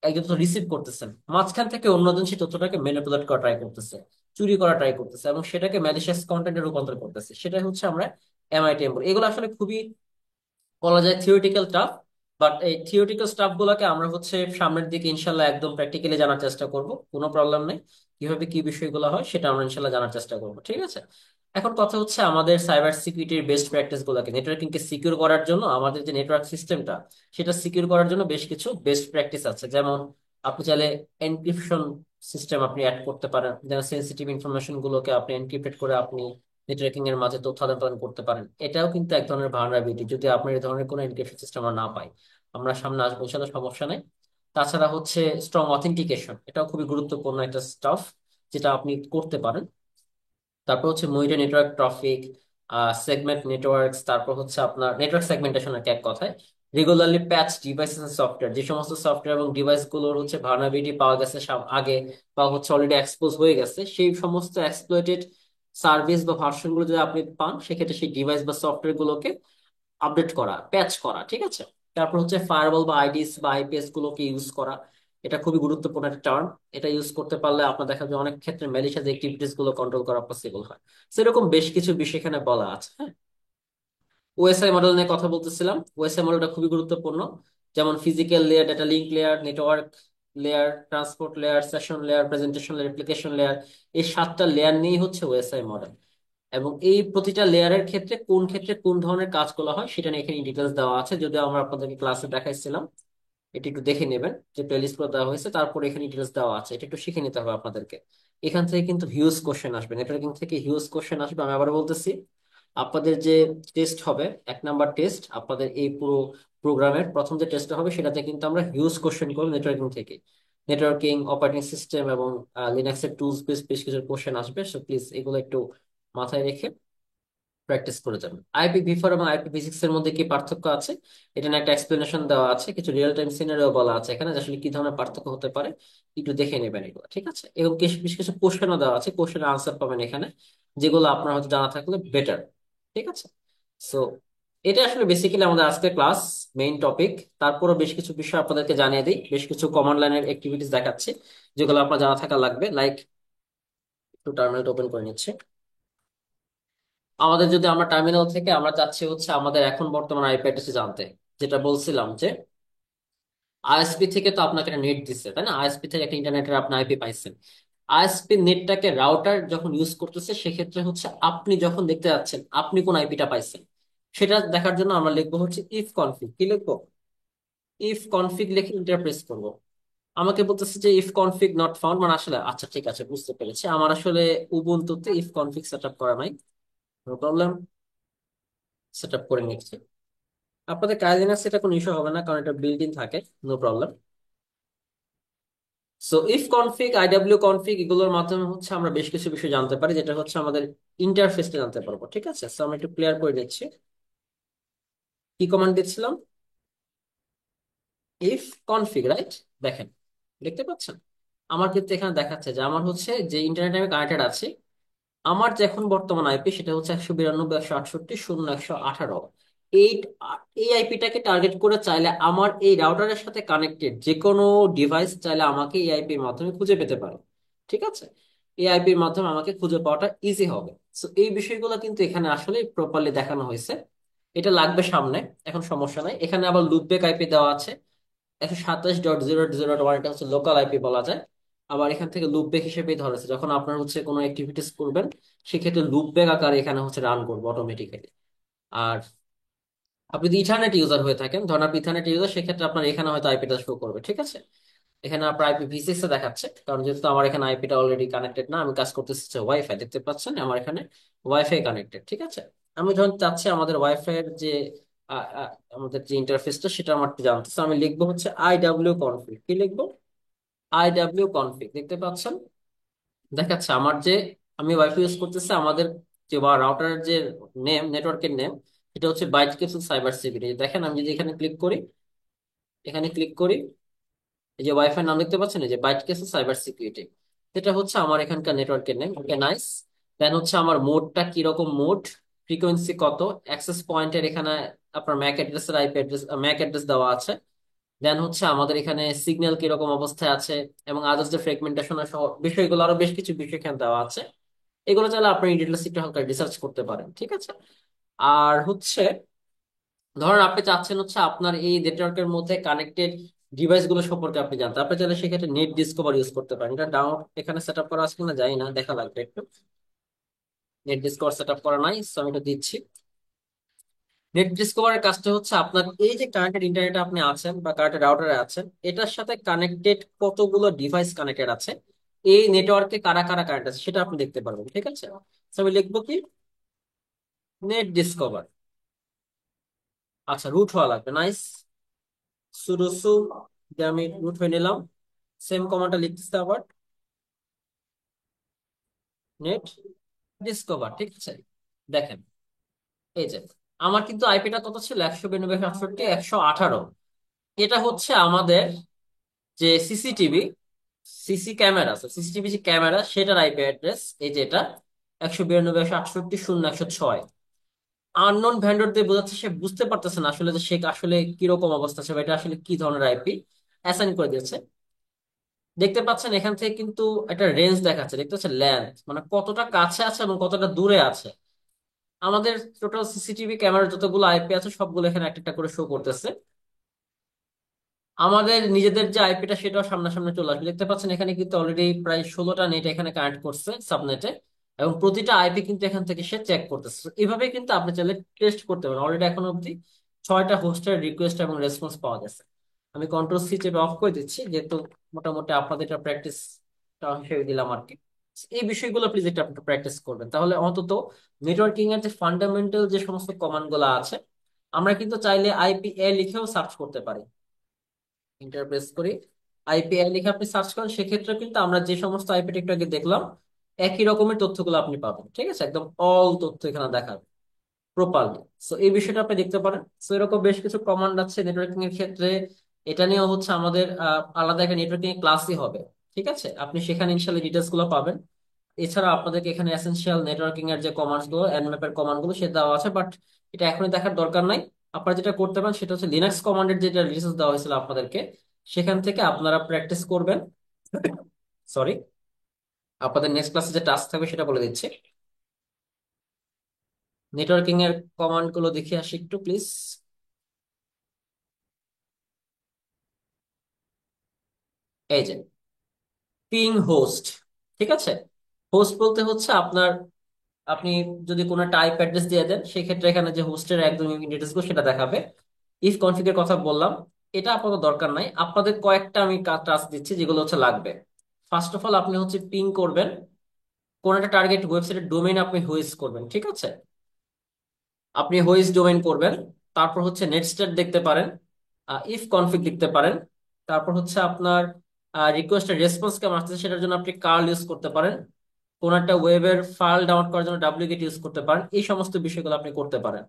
S1: একজন তো রিসিভ করতেছেন, মাঝখান থেকে অন্যজন সেই তথ্যটাকে ম্যানিপুলেট করা ট্রাই করতেছে, চুরি করা ট্রাই করতেছে, এবং সেটাকে ম্যালিশিয়াস কন্টেন্টে রূপান্তর করতেছে। সেটাই হচ্ছে আমরা এমআইটিএম বলি। এগুলো আসলে খুবই বলা যায় থিওরিটিক্যাল টাফ, বাট এই থিওরিটিক্যাল স্টাফ গুলোকে আমরা হচ্ছে সামনের দিকে ইনশাল্লাহ একদম প্র্যাকটিক্যালি জানার চেষ্টা করব, কোনো প্রবলেম নেই। কিভাবে কি বিষয়গুলো হয় সেটা আমরা ইনশাল্লাহ জানার চেষ্টা করব, ঠিক আছে। এখন কথা হচ্ছে আমাদের সাইবার সিকিউরিটির বেস্ট প্র্যাকটিস গুলোকে, নেটওয়ার্কিং কে সিকিউর করার জন্য আমাদের যে নেটওয়ার্ক সিস্টেমটা সেটা সিকিউর করার জন্য বেশ কিছু বেস্ট প্র্যাকটিস আছে। যেমন আপনি চাইলে এনক্রিপশন সিস্টেম আপনি অ্যাড করতে পারেন, যেন সেন্সিটিভ ইনফরমেশন গুলোকে আপনি এনক্রিপ্টেড করে আপনি নেটওয়ার্কিং এর মাঝে তথ্য আদান প্রদান করতে পারেন। এটাও কিন্তু এক ধরনের ভালনারেবিলিটি, যদি আপনার এই ধরনের কোনো এনক্রিপশন সিস্টেম আমরা না পাই, আমরা সামনে আসবো ইনশাল্লাহ, সমস্যা নেই। তাছাড়া হচ্ছে স্ট্রং অথেন্টিকেশন, এটাও খুবই গুরুত্বপূর্ণ একটা স্টাফ যেটা আপনি করতে পারেন। তারপর হচ্ছে monitor network traffic, segment networks, তারপর হচ্ছে আপনার নেটওয়ার্ক সেগমেন্টেশন আর কি এক কথায়। রেগুলারলি প্যাচ ডিভাইস সফটওয়্যার, যে সমস্ত সফটওয়্যার এবং ডিভাইস গুলোর হচ্ছে ভালনারেবিলিটি পাওয়া গেছে আগে, বা হচ্ছে অলরেডি এক্সপোজ হয়ে গেছে, সেই সমস্ত এক্সপ্লয়েটেড সার্ভিস বা ভার্সন গুলো যদি আপনি পান সেক্ষেত্রে সেই ডিভাইস বা সফটওয়্যার গুলোকে আপডেট করা, প্যাচ করা, ঠিক আছে। তারপর হচ্ছে ফায়ারওয়াল বা আইডিস বা আইপিএস গুলোকে ইউজ করা, এটা খুবই গুরুত্বপূর্ণ একটা টার্ম। এটা ইউজ করতে পারলে আপনার দেখা যায় অনেক ক্ষেত্রে ম্যালিশিয়াস অ্যাক্টিভিটিস গুলো কন্ট্রোল করা পসিবল হয়। সেরকম বেশ কিছু বিষয় এখানে বলা আছে, হ্যাঁ। ওএসআই মডেল নিয়ে কথা বলতেছিলাম, ওএসআই মডেলটা খুবই গুরুত্বপূর্ণ। যেমন physical layer, data link layer, network layer, transport layer, session layer, presentation layer, application layer, এই সাতটা লেয়ার নিয়েই হচ্ছে ওএসআই মডেল। এবং এই প্রতিটা লেয়ারের ক্ষেত্রে কোন ধরনের কাজগুলো হয় সেটা নিয়ে এখানে ডিটেলস দেওয়া আছে, যদিও আমরা আপনাদেরকে ক্লাসে দেখাইছিলাম। এটা একটু দেখে নেবেন যে প্লেলিস্ট করে দেওয়া হয়েছে, তারপর এখানে ডিটেলস দেওয়া আছে, এটা একটু শিখে নিতে হবে আপনাদেরকে। এখান থেকে কিন্তু হিউজ কোশ্চেন আসবে, নেটওয়ার্কিং থেকে হিউজ কোশ্চেন আসবে। আমি আবার বলতেছি, আপনাদের যে টেস্ট হবে, 1 নাম্বার টেস্ট আপনাদের এই পুরো প্রোগ্রামের প্রথম যে টেস্ট হবে সেটাতে কিন্তু আমরা হিউজ কোশ্চেন করবো নেটওয়ার্কিং থেকে। নেটওয়ার্কিং, অপারেটিং সিস্টেম এবং লিনাক্সের টুলস বেস বেশ কিছু কোশ্চেন আসবে, সো প্লিজ এগুলো একটু মাথায় রেখে প্র্যাকটিস করে যাবেন। IPv4 এবং IPv6 এর মধ্যে কি পার্থক্য আছে, এটা নিয়ে একটা এক্সপ্লেনেশন দেওয়া আছে, কিছু রিয়েল টাইম সিনারিও বলা আছে এখানে যে আসলে কি ধরনের পার্থক্য হতে পারে, একটু দেখে নেবেন এগুলো, ঠিক আছে? এবং বেশ কিছু কোশ্চেনও দেওয়া আছে, কোশ্চেনের আনসার পাবেন এখানে, যেগুলো আপনার হয়তো জানা থাকলে বেটার, ঠিক আছে? সো এটা আসলে বেসিক্যালি আমাদের আজকের ক্লাস মেইন টপিক। তারপরও বেশ কিছু বিষয় আপনাদেরকে জানিয়ে দিই, বেশ কিছু কমান্ড লাইনের অ্যাক্টিভিটিস দেখাচ্ছি যেগুলো আপনার জানা থাকা লাগবে। লাইক, একটু টার্মিনাল ওপেন করে নিচ্ছে। আমাদের যদি আমরা টার্মিনাল থেকে আমরা চাচ্ছি হচ্ছে আমাদের এখন বর্তমান আইপি অ্যাড্রেস জানতে, যেটা বলছিলাম যে আইএসপি থেকে তো আপনাকে একটা নেট দিচ্ছে, তাই না? আইএসপি থেকে একটা ইন্টারনেটের আপনি আইপি পাইছেন। আইএসপি নেটটাকে রাউটার যখন ইউজ করতেছে, সেক্ষেত্রে হচ্ছে আপনি যখন দেখতে যাচ্ছেন আপনি কোন আইপিটা পাইছেন, সেটা দেখার জন্য আমরা লিখবো হচ্ছে ইফ কনফিগ। কি লিখবো? ইফ কনফিগ লিখে ইন্টারপ্রেস করব। আমাকে বলতেছে যে ইফ কনফিগ নট ফাউন্ড, মানে আসলে আচ্ছা ঠিক আছে, বুঝতে পেরেছি, আমার আসলে উবুন্টুতে ইফ কনফিগ সেটআপ করা নাই। নো প্রবলেম, সেটআপ করে নিচ্ছি। আপনাদের কাইলিনাক্স এটা কোনো ইস্যু হবে না, কারণ এটা বিল্ট ইন থাকে। No problem. So ifconfig, iwconfig, এগুলোর মাধ্যমে হচ্ছে আমরা বেশ কিছু বিষয় জানতে পারি, যেটা হচ্ছে আমাদের ইন্টারফেসটা জানতে পারবো, ঠিক আছে? সো আমরা একটু ক্লিয়ার করে নিচ্ছি। কি কমান্ড দিচ্ছিলাম? If config, right? দেখেন, দেখতে পাচ্ছেন আমার কিন্তু এখানে দেখাচ্ছে যে আমার হচ্ছে যে ইন্টারনেট আমি কানেক্টেড আছি, আমার যে এখন বর্তমান আইপি সেটা হচ্ছে 192.168.0.118। এই এই আইপিটাকে টার্গেট করে চাইলে আমার এই রাউটারের সাথে কানেক্টেড যে কোনো ডিভাইস চাইলে আমাকে এই আইপির মাধ্যমে খুঁজে পেতে পারে, ঠিক আছে? এই আইপির মাধ্যমে আমাকে খুঁজে পাওয়াটা ইজি হবে। সো এই বিষয়গুলো কিন্তু এখানে আসলে প্রপারলি দেখানো হয়েছে। এটা লাগবে সামনে, এখন সমস্যা নাই। এখানে আবার লুপব্যাক আইপি দেওয়া আছে 127.0.0.1, এটা হচ্ছে লোকাল আইপি বলা যায়। আবার এখান থেকে লুপব্যাক হিসেবেই ধরেছে, যখন আপনার হচ্ছে কোনো অ্যাক্টিভিটিস করবেন সেক্ষেত্রে লুপব্যাক আকারে এখানে হচ্ছে রান করবো অটোমেটিক্যালি। আর আপনি যদি ইথারনেট ইউজার হয়ে থাকেন, ধরেন আপনি ইথারনেট ইউজার, সেক্ষেত্রে আপনার এখানে হয়তো আইপিটা শো করবে, ঠিক আছে? এখানে আপনার IPv6 এ দেখাচ্ছে, কারণ যেহেতু আমার এখানে আইপিটা অলরেডি কানেক্টেড না, আমি কাজ করতেছি ওয়াইফাই, দেখতে পাচ্ছেন আমার এখানে ওয়াইফাই কানেক্টেড, ঠিক আছে? আমি যখন চাচ্ছি আমাদের ওয়াইফাই এর যে আ, আ, আমাদের যে ইন্টারফেসটা সেটা আমার একটু জানতেছে, আমি লিখবো হচ্ছে আইডব্লিউ কনফিগ। কি লিখবো? আইডব্লিউ কনফিগ, দেখতে পাচ্ছেন দেখাচ্ছে আমার যে আমি ওয়াইফাই ইউজ করতেছি, আমাদের যে রাউটারের যে নেম, নেটওয়ার্কের নেম, এটা হচ্ছে বাইট ক্যাপসুল সাইবার সিকিউরিটি। দেখেন আমি যদি এখানে ক্লিক করি, এখানে ক্লিক করি, এই যে ওয়াইফাই নাম দেখতে পাচ্ছেন, এই যে বাইট ক্যাপসুল সাইবার সিকিউরিটি, এটা হচ্ছে আমার এখানকার নেটওয়ার্কের নেম। ওকে, নাইস। দেন হচ্ছে আমার মোডটা কিরকম মোড, ফ্রিকোয়েন্সি কত, অ্যাক্সেস পয়েন্টের এখানে আপনার ম্যাক অ্যাড্রেসের আইপি অ্যাড্রেস, ম্যাক অ্যাড্রেস দেওয়া আছে। দেন হচ্ছে আমাদের এখানে সিগন্যাল কিরকম অবস্থায় আছে, এবং আদার্স যে ফ্রেগমেন্টেশন সহ বিষয়গুলো, আরো বেশ কিছু বিষয় এখানে দেওয়া আছে। এগুলো চাইলে আপনি ডিটেলস একটু হালকা রিসার্চ করতে পারেন, ঠিক আছে? আর হচ্ছে ধরেন আপনি চাচ্ছেন হচ্ছে আপনার এই নেটওয়ার্কের মধ্যে কানেক্টেড ডিভাইস গুলো সম্পর্কে আপনি জানতে, আপনি চাইলে সেক্ষেত্রে নেট ডিসকভার ইউজ করতে পারেন। এটা ডাউন এখানে সেট আপ করা আছে কিনা জানি না, দেখা লাগবে একটু। নেট ডিসকভার সেট আপ করা নাই, সো আমি এটা দিচ্ছি। নেট ডিসকভারের কাজটা হচ্ছে আপনার এই যে কানেক্টেড ইন্টারনেটে আপনি আছেন বা কানেক্টেড রাউটারে আছেন, এটার সাথে কানেক্টেড কতগুলো ডিভাইস কানেক্টেড আছে, এই নেটওয়ার্কে কারা কারা কানেক্ট আছে সেটা আপনি দেখতে পারবেন, ঠিক আছে? তো আমি লিখবো কি, নেট ডিসকভার। আচ্ছা, রুট হওয়া লাগবে, নাইস। সুডো সু দিয়ে আমি রুট হয়ে নিলাম। সেম কমান্ডটা লিখতেছে আবার, নেট ডিসকভার, ঠিক আছে? দেখেন এই যে আমার কিন্তু আইপিটা কত ছিল, 192.168.118। এটা হচ্ছে আমাদের যে সিসিটিভি, সিসি ক্যামেরা আছে, সিসিটিভি যে ক্যামেরা সেটার আইপি অ্যাড্রেস, এই যে এটা 192.168.0.106। আননোন ভেন্ডর দিয়ে বোঝাচ্ছে সে বুঝতে পারতেছে না আসলে যে সে আসলে কিরকম অবস্থা আছে, বা এটা আসলে কি ধরনের আইপি অ্যাসাইন করে দিয়েছে। দেখতে পাচ্ছেন এখান থেকে কিন্তু একটা রেঞ্জ দেখাচ্ছে, দেখতে পাচ্ছেন লেন্থ, মানে কতটা কাছে আছে এবং কতটা দূরে আছে। আমাদের টোটাল সিসিটিভি ক্যামেরা যতগুলো আইপি আছে সবগুলো এখানে একটা একটা করে শো করতেছে। আমাদের নিজেদের যে আইপিটা সেটাও সামনাসামনি চলে আসবে, দেখতে পাচ্ছেন এখানে কিন্তু অলরেডি প্রায় 16টা নেট এখানে কানেক্ট করছে সাবনেটে, এবং প্রতিটা আইপি কিন্তু এখান থেকে সে চেক করতেছে। তো এভাবে কিন্তু আপনি চাইলে টেস্ট করতে পারেন। অলরেডি এখন অব্দি 6টা হোস্টের রিকোয়েস্ট এবং রেসপন্স পাওয়া গেছে। আমি কন্ট্রোল সি চেপে অফ করে দিচ্ছি, যেহেতু মোটামুটি আপনাদের এটা প্র্যাকটিস হিসেবে দিলাম আর কি। এই বিষয়গুলো প্লিজ একটু আপনি প্র্যাকটিস করবেন, তাহলে অন্তত নেটওয়ার্কিং এর যে ফান্ডামেন্টাল যে সমস্ত কমান্ড গুলো আছে, আমরা কিন্তু চাইলে আইপিএ লিখেও সার্চ করতে পারি। ইন্টারপ্রেস করি, আইপিআই লিখে আপনি সার্চ করেন, সেক্ষেত্রে কিন্তু আমরা যে সমস্ত আইপি একটু আগে দেখলাম একই রকমের তথ্যগুলো আপনি পাবেন, ঠিক আছে? একদম অল তথ্য এখানে দেখাবে। প্রপারলি। সো এই বিষয়টা আপনি দেখতে পারেন। সো এরকম বেশ কিছু কমান্ড আছে নেটওয়ার্কিং এর ক্ষেত্রে। এটা নিয়েও হচ্ছে আমাদের আলাদা একটা নেটওয়ার্কিং ক্লাসই হবে। ঠিক আছে, আপনি সেখানে ইনশাল্লাহ ডিটেলস গুলো পাবেন। এছাড়া আপনাদেরকে এখানে এসেনশিয়াল নেটওয়ার্কিং এর যে কমান্ডস গুলো, এনম্যাপ এর কমান্ড গুলো সেটা দেওয়া আছে, বাট এটা এখনই দেখার দরকার নাই। আপনারা যেটা করতে পারেন সেটা হচ্ছে লিনাক্স কমান্ডের যেটা রিসোর্স দেওয়া হয়েছিল আপনাদেরকে, সেখান থেকে আপনারা প্র্যাকটিস করবেন। সরি, আপনাদের নেক্সট ক্লাসে যে টাস্ক থাকবে সেটা বলে দিচ্ছি। নেটওয়ার্কিং এর কমান্ড গুলো দেখে আসি একটু প্লিজ। এই যে পিং হোস্ট, ঠিক আছে। হোস্ট বলতে হচ্ছে আপনার, আপনি যদি কোনো টাইপ অ্যাড্রেস দিয়ে দেন সেক্ষেত্রে এখানে যে হোস্টের একদম ডিটেলস গুলো সেটা দেখাবে। ইফ কনফিগের কথা বললাম, এটা আপাতত দরকার নাই, আপনাদের কয়েকটা আমি টাস্ক দিচ্ছি যেগুলো হচ্ছে লাগবে। ফার্স্ট অফ অল আপনি হচ্ছে পিং করবেন কোন একটা টার্গেট ওয়েবসাইটের ডোমেইন আপনি হোস্ট করবেন, ঠিক আছে। আপনি হোস্ট ডোমেইন করবেন, তারপর হচ্ছে নেটস্টার দেখতে পারেন, ইফ কনফিগ লিখতে পারেন, তারপর হচ্ছে আপনার রিকোয়েস্টের রেসপন্স কেমন আসছে সেটার জন্য আপনি কার্ল ইউজ করতে পারেন, কোন একটা ওয়েবের ফাইল ডাউনলোড করার জন্য ডাব্লিউগেট ইউজ করতে পারেন। এই সমস্ত বিষয়গুলো আপনি করতে পারেন।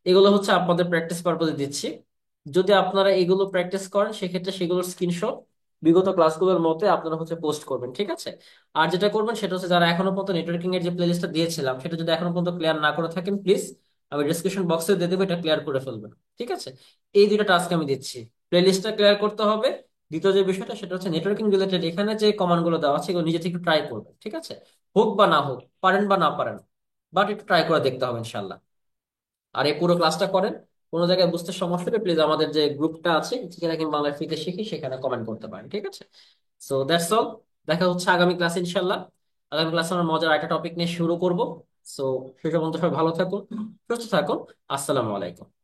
S1: এগুলো হচ্ছে আপনাদের প্র্যাকটিস পারপজে দিচ্ছি। যদি আপনারা এগুলো প্র্যাকটিস করেন সেক্ষেত্রে সেগুলোর স্ক্রিনশট বিগত ক্লাসগুলোর মধ্যে আপনারা হচ্ছে পোস্ট করবেন, ঠিক আছে। আর যেটা করবেন সেটা হচ্ছে যারা এখনো পর্যন্ত নেটওয়ার্কিং এর যে প্লেলিস্টটা দিয়েছিলাম সেটা যদি এখনো পর্যন্ত ক্লিয়ার না করে থাকেন, প্লিজ আমি ডিসক্রিপশন বক্সে দিয়ে দেবো, এটা ক্লিয়ার করে ফেলবেন, ঠিক আছে। এই দুইটা টাস্ক আমি দিচ্ছি, প্লেলিস্টটা ক্লিয়ার করতে হবে। দ্বিতীয় যে বিষয়টা সেটা হচ্ছে নেটওয়ার্কিং রিলেটেড এখানে যে কমান্ড গুলো দেওয়া আছে এগুলো নিজে থেকে ট্রাই করবেন, ঠিক আছে। হোক বা না হোক, পারেন বা না পারেন, বাট একটু ট্রাই করে দেখতে হবে ইনশাল্লাহ। আর এই পুরো ক্লাসটা করেন, কোনো জায়গায় বুঝতে সমস্যা হলে প্লিজ আমাদের যে গ্রুপটা আছে যেখানে কিংবা বাংলা ফ্রিতে শিখি সেখানে কমেন্ট করতে পারেন, ঠিক আছে। সো দ্যাটস অল, দেখা হচ্ছে আগামী ক্লাসে ইনশাল্লাহ। আগামী ক্লাসে আমরা মজার একটা টপিক নিয়ে শুরু করব। সো সে পর্যন্ত সবাই ভালো থাকুন, সুস্থ থাকুন। আসসালামু আলাইকুম।